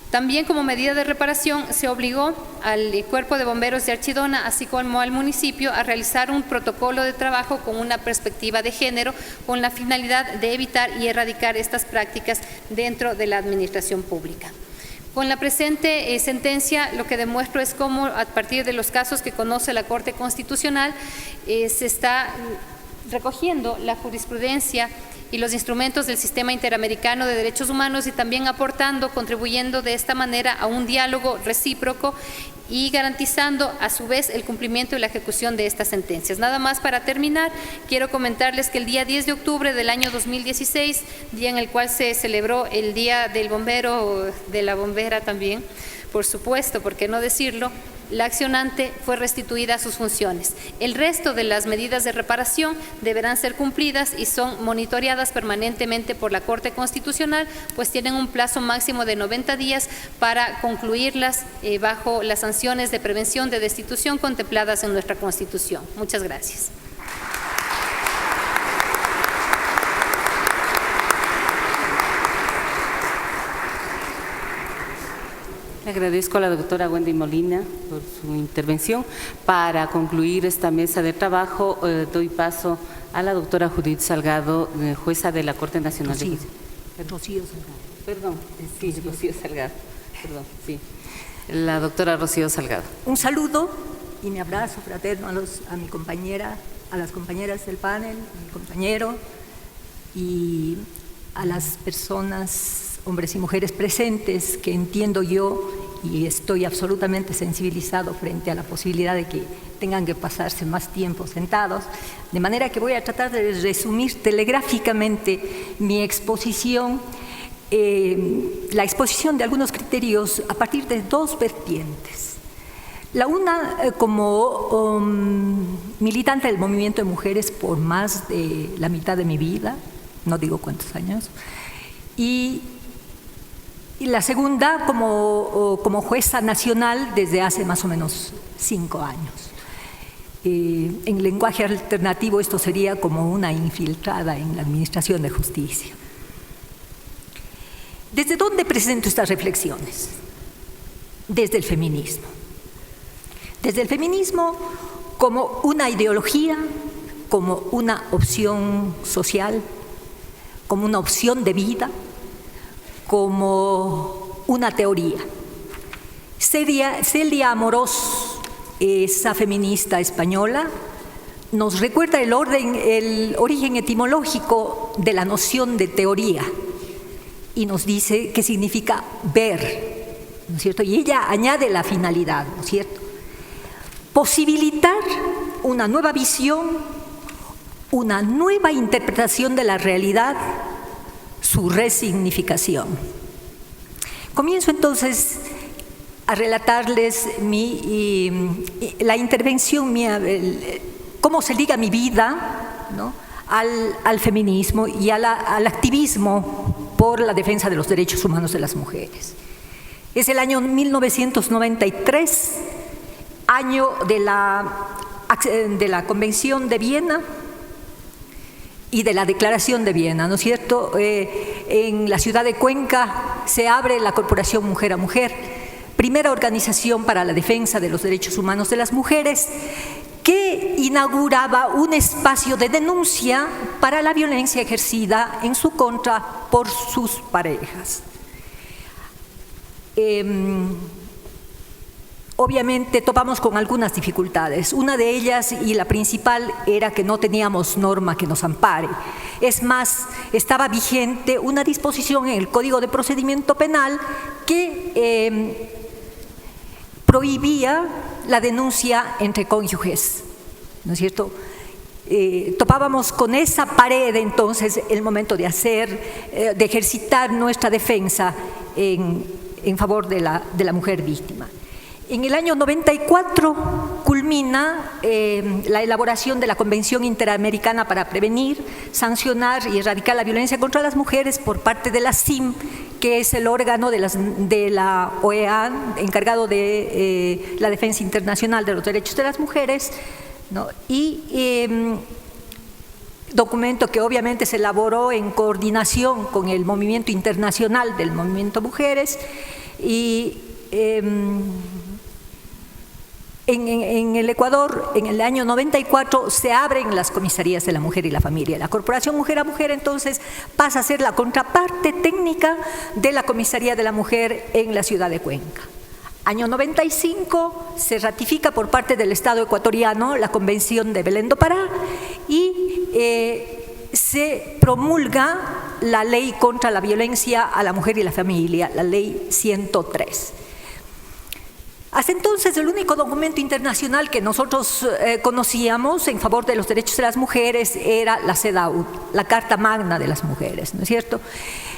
También como medida de reparación se obligó al Cuerpo de Bomberos de Archidona, así como al municipio, a realizar un protocolo de trabajo con una perspectiva de género con la finalidad de evitar y erradicar estas prácticas dentro de la administración pública. Con la presente sentencia, lo que demuestro es cómo a partir de los casos que conoce la Corte Constitucional se está recogiendo la jurisprudencia y los instrumentos del Sistema Interamericano de Derechos Humanos y también aportando, contribuyendo de esta manera a un diálogo recíproco y garantizando a su vez el cumplimiento y la ejecución de estas sentencias. Nada más para terminar, quiero comentarles que el día 10 de octubre del año 2016, día en el cual se celebró el Día del Bombero, de la Bombera también, por supuesto, ¿por qué no decirlo?, la accionante fue restituida a sus funciones. El resto de las medidas de reparación deberán ser cumplidas y son monitoreadas permanentemente por la Corte Constitucional, pues tienen un plazo máximo de 90 días para concluirlas bajo las sanciones de prevención de destitución contempladas en nuestra Constitución. Muchas gracias. Le agradezco a la doctora Wendy Molina por su intervención. Para concluir esta mesa de trabajo, doy paso a la doctora Judith Salgado, jueza de la Corte Nacional de Justicia. Rocío Salgado. Perdón, sí, Rocío Salgado. Perdón, sí. La doctora Rocío Salgado. Un saludo y mi abrazo fraterno a mi compañera, a las compañeras del panel, a mi compañero y a las personas, hombres y mujeres presentes, que entiendo yo y estoy absolutamente sensibilizado frente a la posibilidad de que tengan que pasarse más tiempo sentados, de manera que voy a tratar de resumir telegráficamente mi exposición, la exposición de algunos criterios a partir de dos vertientes. La una, como militante del movimiento de mujeres por más de la mitad de mi vida, no digo cuántos años, y la segunda como jueza nacional desde hace más o menos 5 años. En lenguaje alternativo esto sería como una infiltrada en la administración de justicia. ¿Desde dónde presento estas reflexiones? Desde el feminismo. Desde el feminismo como una ideología, como una opción social, como una opción de vida, como una teoría. Celia Amorós, esa feminista española, nos recuerda el origen etimológico de la noción de teoría y nos dice qué significa ver, ¿no es cierto? Y ella añade la finalidad, ¿no es cierto? Posibilitar una nueva visión, una nueva interpretación de la realidad, su resignificación. Comienzo entonces a relatarles la intervención mía, cómo se liga mi vida, ¿no?, al feminismo y al activismo por la defensa de los derechos humanos de las mujeres. Es el año 1993, año de la Convención de Viena y de la Declaración de Viena, ¿no es cierto? En la ciudad de Cuenca se abre la Corporación Mujer a Mujer, primera organización para la defensa de los derechos humanos de las mujeres, que inauguraba un espacio de denuncia para la violencia ejercida en su contra por sus parejas. Obviamente topamos con algunas dificultades. Una de ellas, y la principal, era que no teníamos norma que nos ampare. Es más, estaba vigente una disposición en el Código de Procedimiento Penal que prohibía la denuncia entre cónyuges, ¿no es cierto? Topábamos con esa pared entonces el momento de ejercitar nuestra defensa en favor de la mujer víctima. En el año 94 culmina la elaboración de la Convención Interamericana para prevenir, sancionar y erradicar la violencia contra las mujeres por parte de la CIM, que es el órgano de la OEA encargado de la defensa internacional de los derechos de las mujeres, ¿no? Y documento que obviamente se elaboró en coordinación con el movimiento internacional del movimiento Mujeres y en el Ecuador, en el año 94, se abren las comisarías de la mujer y la familia. La Corporación Mujer a Mujer, entonces, pasa a ser la contraparte técnica de la Comisaría de la Mujer en la ciudad de Cuenca. Año 95, se ratifica por parte del Estado ecuatoriano la Convención de Belén do Pará y se promulga la Ley contra la Violencia a la Mujer y la Familia, la Ley 103. Hasta entonces el único documento internacional que nosotros conocíamos en favor de los derechos de las mujeres era la CEDAW, la Carta Magna de las Mujeres, ¿no es cierto?,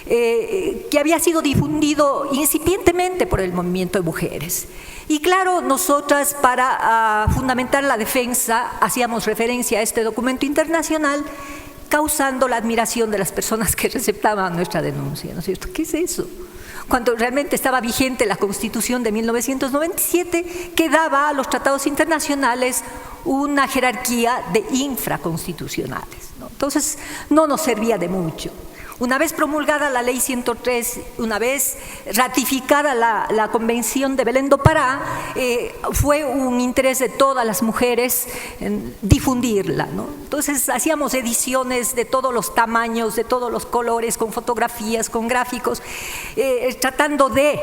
que había sido difundido incipientemente por el movimiento de mujeres. Y claro, nosotras para fundamentar la defensa hacíamos referencia a este documento internacional, causando la admiración de las personas que receptaban nuestra denuncia, ¿no es cierto? ¿Qué es eso? Cuando realmente estaba vigente la Constitución de 1997, que daba a los tratados internacionales una jerarquía de infraconstitucionales, ¿no? Entonces, no nos servía de mucho. Una vez promulgada la Ley 103, una vez ratificada la Convención de Belén do Pará, fue un interés de todas las mujeres en difundirla, ¿no? Entonces hacíamos ediciones de todos los tamaños, de todos los colores, con fotografías, con gráficos, tratando de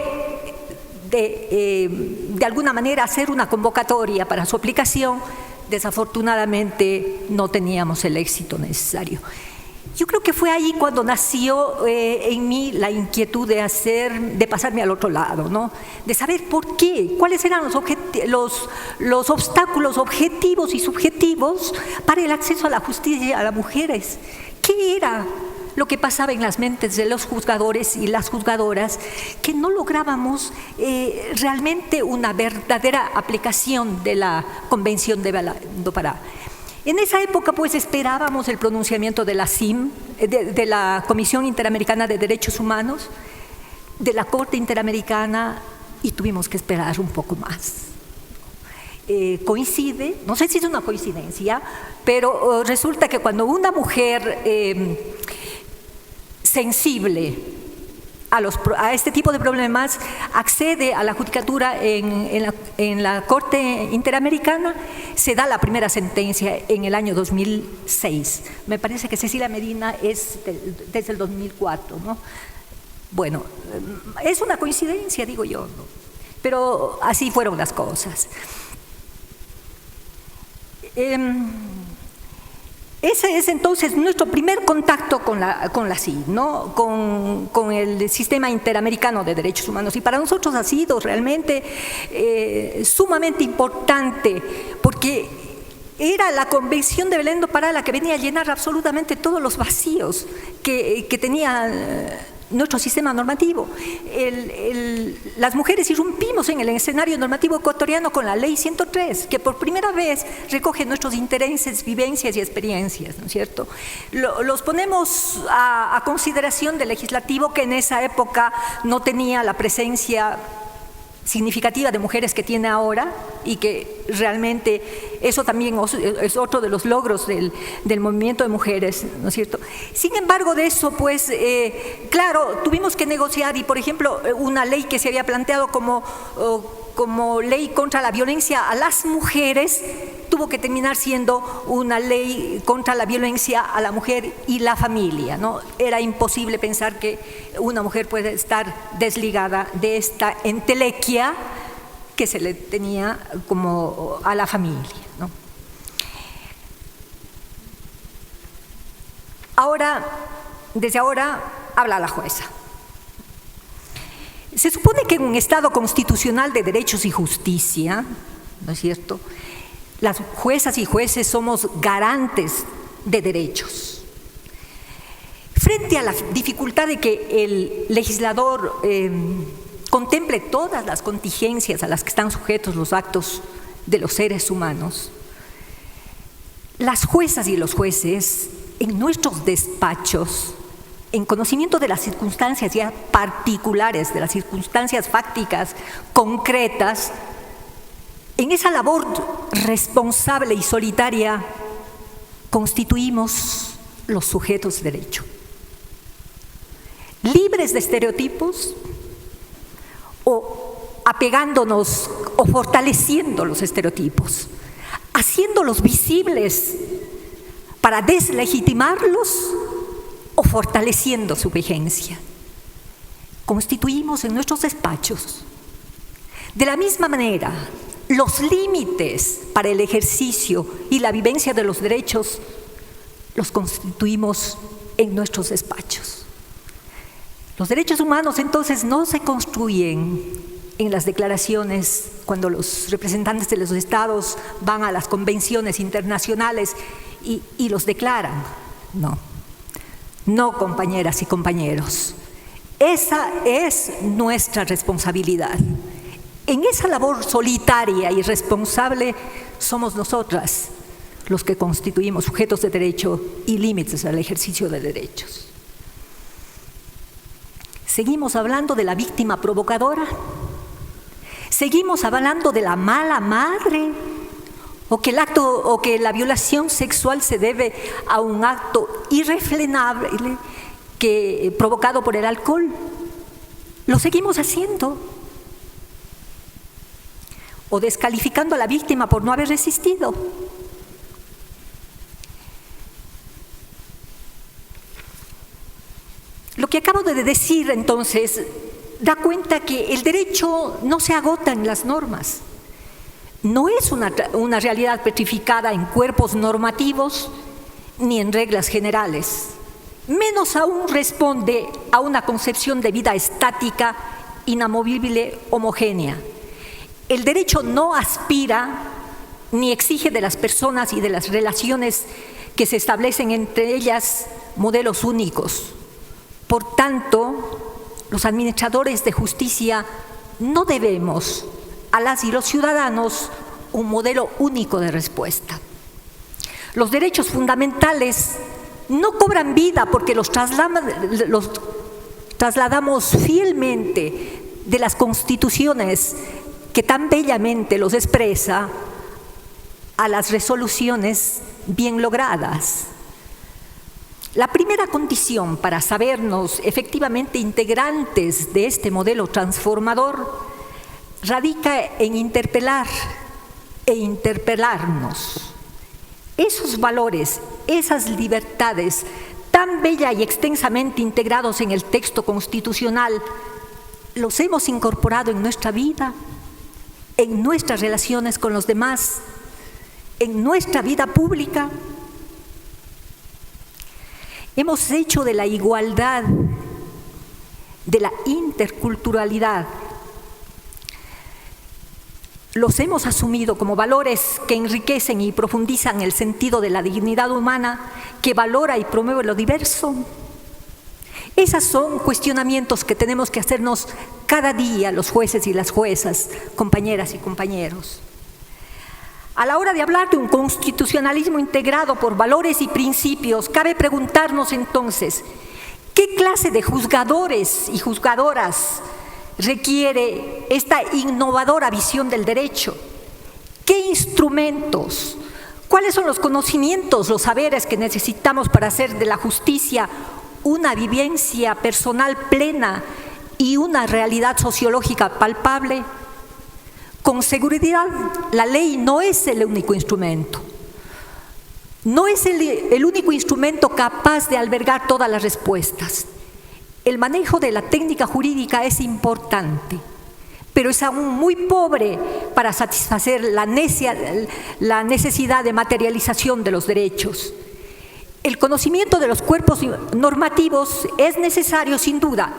alguna manera hacer una convocatoria para su aplicación. Desafortunadamente no teníamos el éxito necesario. Yo creo que fue ahí cuando nació en mí la inquietud de pasarme al otro lado, ¿no? De saber por qué, cuáles eran los obstáculos objetivos y subjetivos para el acceso a la justicia a las mujeres. ¿Qué era lo que pasaba en las mentes de los juzgadores y las juzgadoras que no lográbamos realmente una verdadera aplicación de la Convención de Belém do Pará? En esa época, pues, esperábamos el pronunciamiento de la CIM, de la Comisión Interamericana de Derechos Humanos, de la Corte Interamericana, y tuvimos que esperar un poco más. Coincide, no sé si es una coincidencia, pero resulta que cuando una mujer sensible a este tipo de problemas accede a la judicatura en la Corte Interamericana, se da la primera sentencia en el año 2006. Me parece que Cecilia Medina es desde el 2004, ¿no? Bueno, es una coincidencia, digo yo, ¿no? Pero así fueron las cosas. Ese es entonces nuestro primer contacto con la CID, ¿no? Con el Sistema Interamericano de Derechos Humanos. Y para nosotros ha sido realmente sumamente importante, porque era la Convención de Belém do Pará la que venía a llenar absolutamente todos los vacíos que tenía nuestro sistema normativo. Las mujeres irrumpimos en el escenario normativo ecuatoriano con la Ley 103, que por primera vez recoge nuestros intereses, vivencias y experiencias, ¿no es cierto? Los ponemos a consideración del legislativo, que en esa época no tenía la presencia significativa de mujeres que tiene ahora, y que realmente eso también es otro de los logros del movimiento de mujeres, ¿no es cierto? Sin embargo, de eso, pues, claro, tuvimos que negociar, y por ejemplo, una ley que se había planteado como ley contra la violencia a las mujeres, tuvo que terminar siendo una ley contra la violencia a la mujer y la familia, ¿no? Era imposible pensar que una mujer puede estar desligada de esta entelequia que se le tenía como a la familia, ¿no? Desde ahora, habla la jueza. Se supone que en un Estado constitucional de derechos y justicia, ¿no es cierto?, las juezas y jueces somos garantes de derechos. Frente a la dificultad de que el legislador contemple todas las contingencias a las que están sujetos los actos de los seres humanos, las juezas y los jueces, en nuestros despachos, en conocimiento de las circunstancias ya particulares, de las circunstancias fácticas, concretas, en esa labor responsable y solitaria constituimos los sujetos de derecho, libres de estereotipos, o apegándonos o fortaleciendo los estereotipos, haciéndolos visibles para deslegitimarlos o fortaleciendo su vigencia. Constituimos en nuestros despachos, de la misma manera, los límites para el ejercicio y la vivencia de los derechos los constituimos en nuestros despachos. Los derechos humanos, entonces, no se construyen en las declaraciones cuando los representantes de los estados van a las convenciones internacionales y los declaran. No, compañeras y compañeros. Esa es nuestra responsabilidad. En esa labor solitaria y responsable somos nosotras los que constituimos sujetos de derecho y límites al ejercicio de derechos. Seguimos hablando de la víctima provocadora, seguimos hablando de la mala madre, o que la violación sexual se debe a un acto irrefrenable provocado por el alcohol. Lo seguimos haciendo. O descalificando a la víctima por no haber resistido. Lo que acabo de decir, entonces, da cuenta que el derecho no se agota en las normas. No es una realidad petrificada en cuerpos normativos ni en reglas generales. menos aún responde a una concepción de vida estática, inamovible, homogénea. El derecho no aspira ni exige de las personas y de las relaciones que se establecen entre ellas modelos únicos. Por tanto, los administradores de justicia no debemos a las y los ciudadanos un modelo único de respuesta. Los derechos fundamentales no cobran vida porque los trasladamos fielmente de las constituciones que tan bellamente los expresa a las resoluciones bien logradas. La primera condición para sabernos efectivamente integrantes de este modelo transformador radica en interpelar e interpelarnos. Esos valores, esas libertades tan bella y extensamente integrados en el texto constitucional, ¿los hemos incorporado en nuestra vida, en nuestras relaciones con los demás, en nuestra vida pública? Hemos hecho de la igualdad, de la interculturalidad, los hemos asumido como valores que enriquecen y profundizan el sentido de la dignidad humana, que valora y promueve lo diverso. Esos son cuestionamientos que tenemos que hacernos cada día los jueces y las juezas, compañeras y compañeros. A la hora de hablar de un constitucionalismo integrado por valores y principios, cabe preguntarnos entonces, ¿qué clase de juzgadores y juzgadoras requiere esta innovadora visión del derecho? ¿Qué instrumentos? ¿Cuáles son los conocimientos, los saberes que necesitamos para hacer de la justicia una vivencia personal plena y una realidad sociológica palpable? Con seguridad, la ley no es el único instrumento. No es el único instrumento capaz de albergar todas las respuestas. El manejo de la técnica jurídica es importante, pero es aún muy pobre para satisfacer la necesidad de materialización de los derechos. El conocimiento de los cuerpos normativos es necesario sin duda,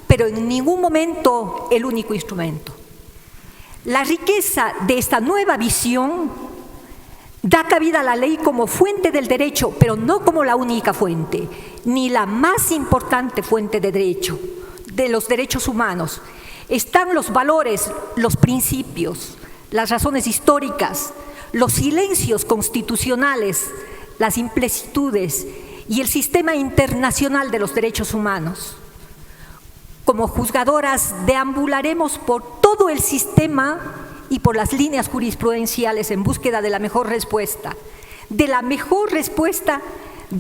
pero en ningún momento el único instrumento. La riqueza de esta nueva visión da cabida a la ley como fuente del derecho, pero no como la única fuente, ni la más importante fuente de derecho, de los derechos humanos. Están los valores, los principios, las razones históricas, los silencios constitucionales, las implecitudes y el sistema internacional de los derechos humanos. Como juzgadoras deambularemos por todo el sistema y por las líneas jurisprudenciales en búsqueda de la mejor respuesta, de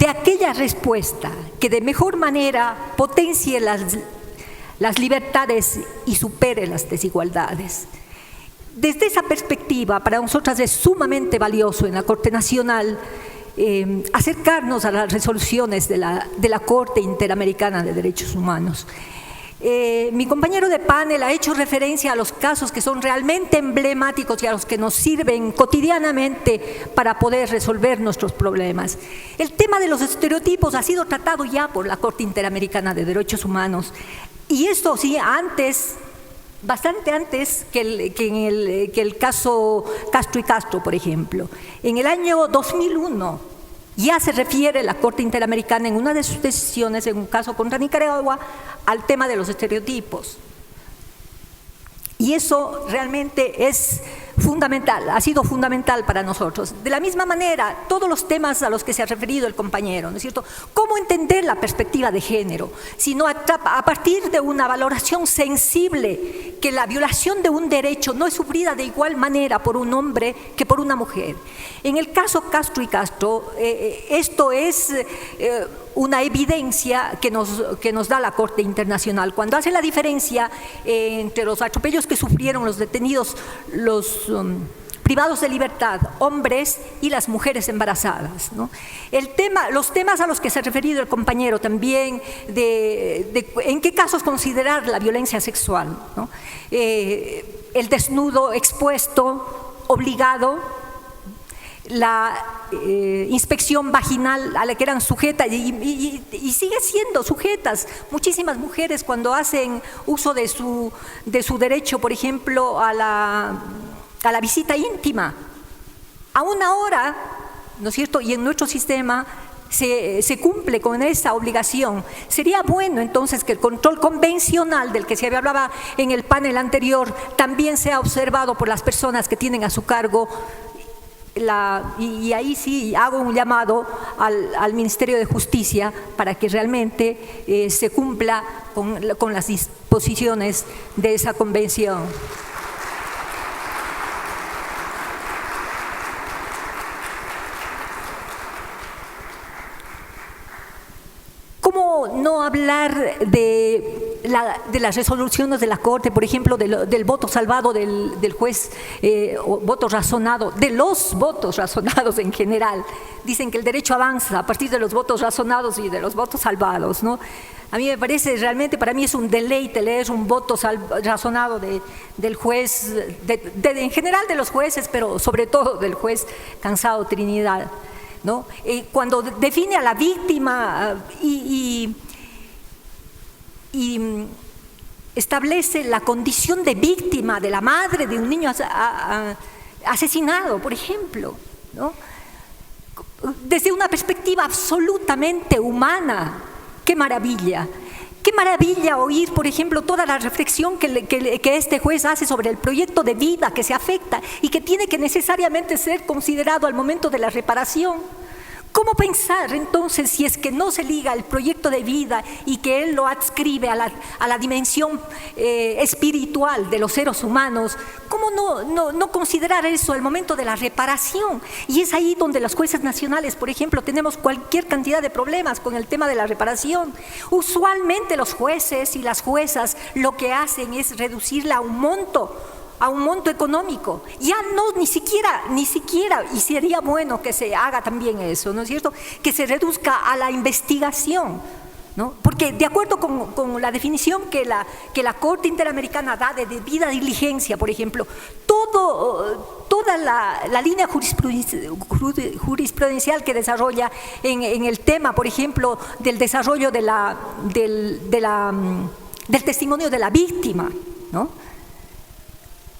aquella respuesta que de mejor manera potencie las libertades y supere las desigualdades. Desde esa perspectiva, para nosotras es sumamente valioso en la Corte Nacional acercarnos a las resoluciones de la Corte Interamericana de Derechos Humanos. Mi compañero de panel ha hecho referencia a los casos que son realmente emblemáticos y a los que nos sirven cotidianamente para poder resolver nuestros problemas. El tema de los estereotipos ha sido tratado ya por la Corte Interamericana de Derechos Humanos, y esto sí, bastante antes que el caso Castro y Castro, por ejemplo. En el año 2001 ya se refiere la Corte Interamericana en una de sus decisiones, en un caso contra Nicaragua, al tema de los estereotipos. Y eso realmente es fundamental, ha sido fundamental para nosotros. De la misma manera, todos los temas a los que se ha referido el compañero, ¿no es cierto? ¿Cómo entender la perspectiva de género? Sino a partir de una valoración sensible, que la violación de un derecho no es sufrida de igual manera por un hombre que por una mujer. En el caso Castro y Castro, esto es una evidencia que nos da la Corte Internacional, cuando hace la diferencia entre los atropellos que sufrieron los detenidos, los privados de libertad, hombres, y las mujeres embarazadas, ¿no? Los temas a los que se ha referido el compañero también, en qué casos considerar la violencia sexual, ¿no? El desnudo expuesto, obligado, la inspección vaginal a la que eran sujetas y sigue siendo sujetas muchísimas mujeres cuando hacen uso de su derecho, por ejemplo, a la visita íntima. Aún ahora, ¿no es cierto? Y en nuestro sistema se cumple con esa obligación. Sería bueno entonces que el control convencional del que se hablaba en el panel anterior también sea observado por las personas que tienen a su cargo y ahí sí hago un llamado al Ministerio de Justicia para que realmente se cumpla con las disposiciones de esa convención. ¿Cómo no hablar de las resoluciones de la Corte, por ejemplo, del voto salvado del juez, o voto razonado, de los votos razonados en general? Dicen que el derecho avanza a partir de los votos razonados y de los votos salvados, ¿no? A mí me parece, realmente para mí es un deleite leer un voto razonado del juez, en general de los jueces, pero sobre todo del juez Cansado Trinidad, ¿no? Cuando define a la víctima y establece la condición de víctima de la madre de un niño asesinado, por ejemplo, ¿no? Desde una perspectiva absolutamente humana. ¡Qué maravilla! Qué maravilla oír, por ejemplo, toda la reflexión que este juez hace sobre el proyecto de vida que se afecta y que tiene que necesariamente ser considerado al momento de la reparación. ¿Cómo pensar entonces, si es que no se liga el proyecto de vida y que él lo adscribe a la dimensión espiritual de los seres humanos? ¿Cómo no considerar eso al momento de la reparación? Y es ahí donde los jueces nacionales, por ejemplo, tenemos cualquier cantidad de problemas con el tema de la reparación. Usualmente los jueces y las juezas lo que hacen es reducirla a un monto económico, ya no, ni siquiera, y sería bueno que se haga también eso, ¿no es cierto?, que se reduzca a la investigación, ¿no? Porque de acuerdo con la definición que la Corte Interamericana da de debida diligencia, por ejemplo, toda la línea jurisprudencial que desarrolla en el tema, por ejemplo, del desarrollo del testimonio de la víctima, ¿no?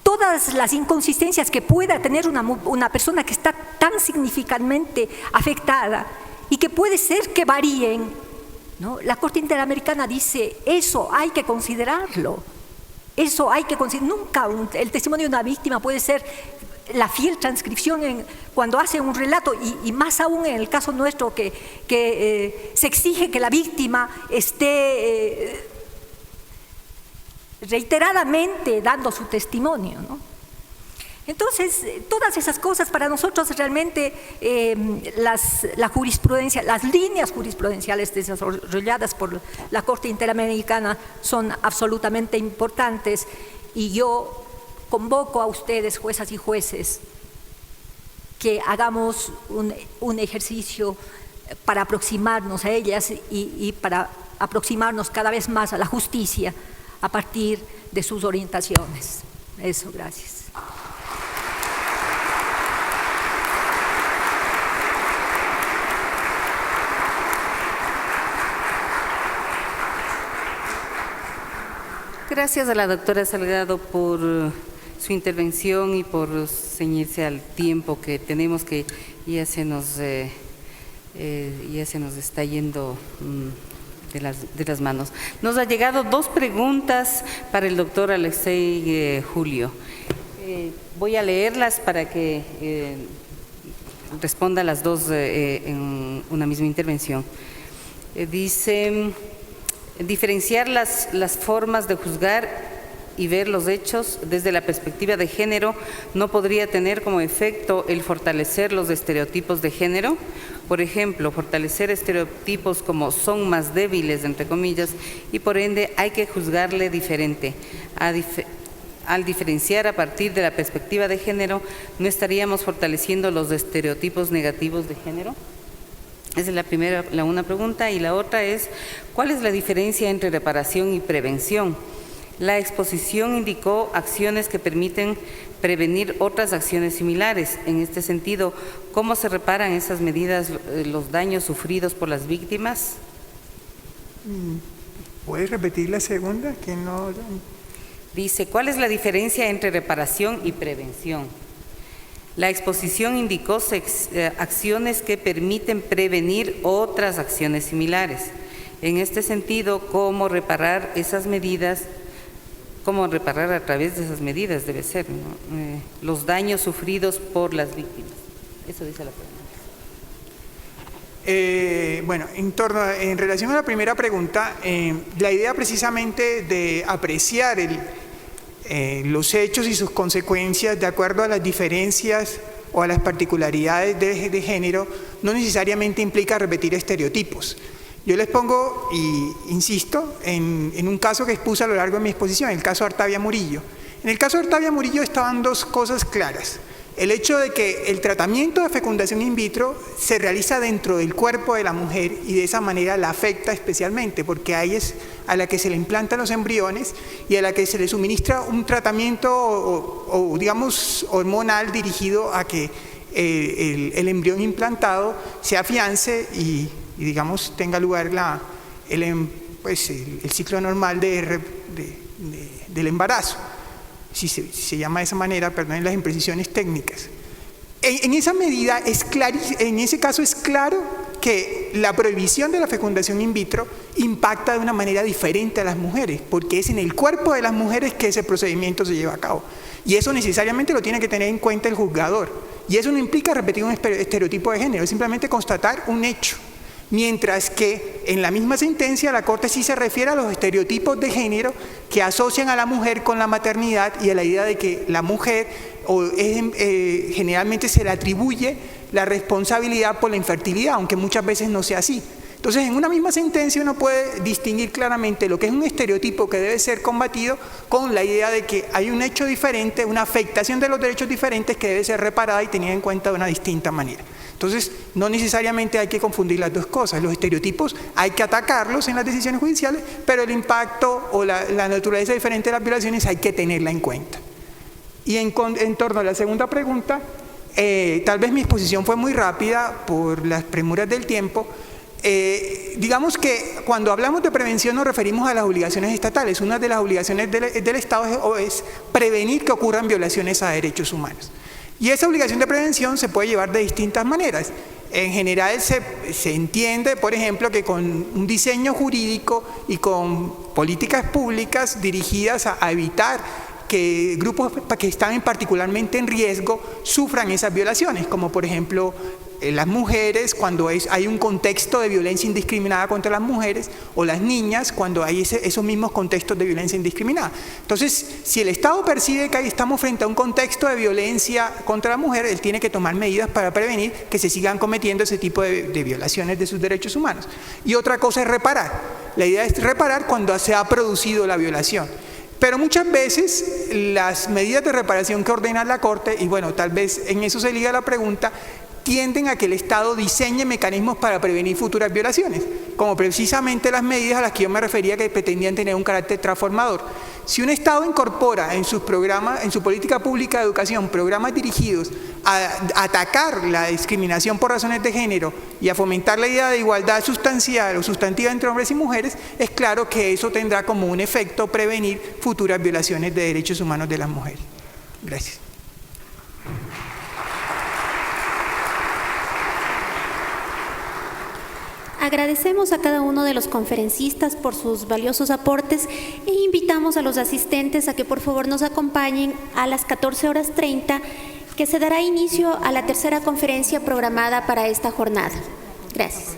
Todas las inconsistencias que pueda tener una persona que está tan significativamente afectada y que puede ser que varíen, ¿no? La Corte Interamericana dice, eso hay que considerarlo, eso hay que considerar. Nunca el testimonio de una víctima puede ser la fiel transcripción cuando hace un relato, y más aún en el caso nuestro que se exige que la víctima esté reiteradamente dando su testimonio, ¿no? Entonces, todas esas cosas para nosotros realmente la jurisprudencia, las líneas jurisprudenciales desarrolladas por la Corte Interamericana son absolutamente importantes, y yo convoco a ustedes, juezas y jueces, que hagamos un ejercicio para aproximarnos a ellas y para aproximarnos cada vez más a la justicia a partir de sus orientaciones. Eso, gracias. Gracias a la doctora Salgado por su intervención y por ceñirse al tiempo que tenemos, que ya se nos está yendo de las manos. Nos ha llegado 2 preguntas para el doctor Alexei Julio. Voy a leerlas para que responda las 2 en una misma intervención. Dice: diferenciar las formas de juzgar y ver los hechos desde la perspectiva de género no podría tener como efecto el fortalecer los estereotipos de género. Por ejemplo, fortalecer estereotipos como son más débiles, entre comillas, y por ende hay que juzgarle diferente. Al diferenciar a partir de la perspectiva de género, ¿no estaríamos fortaleciendo los estereotipos negativos de género? Esa es una pregunta. Y la otra es, ¿cuál es la diferencia entre reparación y prevención? La exposición indicó acciones que permiten prevenir otras acciones similares. En este sentido, ¿cómo se reparan esas medidas los daños sufridos por las víctimas? ¿Puedes repetir la segunda? Que no... Dice, ¿cuál es la diferencia entre reparación y prevención? La exposición indicó acciones que permiten prevenir otras acciones similares. En este sentido, ¿cómo reparar esas medidas? ¿Cómo reparar a través de esas medidas? Debe ser, ¿no? Los daños sufridos por las víctimas. Eso dice la pregunta. Bueno, en relación a la primera pregunta, la idea precisamente de apreciar los hechos y sus consecuencias de acuerdo a las diferencias o a las particularidades de género no necesariamente implica repetir estereotipos. Yo les pongo, y insisto, en un caso que expuse a lo largo de mi exposición, el caso Artavia Murillo. En el caso de Artavia Murillo estaban dos cosas claras. El hecho de que el tratamiento de fecundación in vitro se realiza dentro del cuerpo de la mujer y de esa manera la afecta especialmente, porque ahí es a la que se le implantan los embriones y a la que se le suministra un tratamiento o digamos hormonal dirigido a que el embrión implantado se afiance y digamos tenga lugar el ciclo normal del embarazo. Si se llama de esa manera, perdonen las imprecisiones técnicas. En esa medida, en ese caso es claro que la prohibición de la fecundación in vitro impacta de una manera diferente a las mujeres, porque es en el cuerpo de las mujeres que ese procedimiento se lleva a cabo. Y eso necesariamente lo tiene que tener en cuenta el juzgador. Y eso no implica repetir un estereotipo de género, es simplemente constatar un hecho. Mientras que en la misma sentencia la Corte sí se refiere a los estereotipos de género que asocian a la mujer con la maternidad y a la idea de que la mujer generalmente se le atribuye la responsabilidad por la infertilidad, aunque muchas veces no sea así. Entonces, en una misma sentencia uno puede distinguir claramente lo que es un estereotipo que debe ser combatido con la idea de que hay un hecho diferente, una afectación de los derechos diferentes que debe ser reparada y tenida en cuenta de una distinta manera. Entonces, no necesariamente hay que confundir las dos cosas. Los estereotipos hay que atacarlos en las decisiones judiciales, pero el impacto o la naturaleza diferente de las violaciones hay que tenerla en cuenta. Y en torno a la segunda pregunta, tal vez mi exposición fue muy rápida por las premuras del tiempo. Digamos que cuando hablamos de prevención nos referimos a las obligaciones estatales. Una de las obligaciones del Estado es prevenir que ocurran violaciones a derechos humanos. Y esa obligación de prevención se puede llevar de distintas maneras. En general se entiende, por ejemplo, que con un diseño jurídico y con políticas públicas dirigidas a evitar que grupos que están particularmente en riesgo sufran esas violaciones, como por ejemplo las mujeres cuando hay un contexto de violencia indiscriminada contra las mujeres, o las niñas cuando hay esos mismos contextos de violencia indiscriminada. Entonces, si el Estado percibe que ahí estamos frente a un contexto de violencia contra la mujer, él tiene que tomar medidas para prevenir que se sigan cometiendo ese tipo de violaciones de sus derechos humanos. Y otra cosa es reparar. La idea es reparar cuando se ha producido la violación. Pero muchas veces las medidas de reparación que ordena la Corte, y bueno, tal vez en eso se liga la pregunta, tienden a que el Estado diseñe mecanismos para prevenir futuras violaciones, como precisamente las medidas a las que yo me refería que pretendían tener un carácter transformador. Si un Estado incorpora en sus programas, en su política pública de educación, programas dirigidos a atacar la discriminación por razones de género y a fomentar la idea de igualdad sustancial o sustantiva entre hombres y mujeres, es claro que eso tendrá como un efecto prevenir futuras violaciones de derechos humanos de las mujeres. Gracias. Agradecemos a cada uno de los conferencistas por sus valiosos aportes e invitamos a los asistentes a que por favor nos acompañen a las 14:30, que se dará inicio a la tercera conferencia programada para esta jornada. Gracias.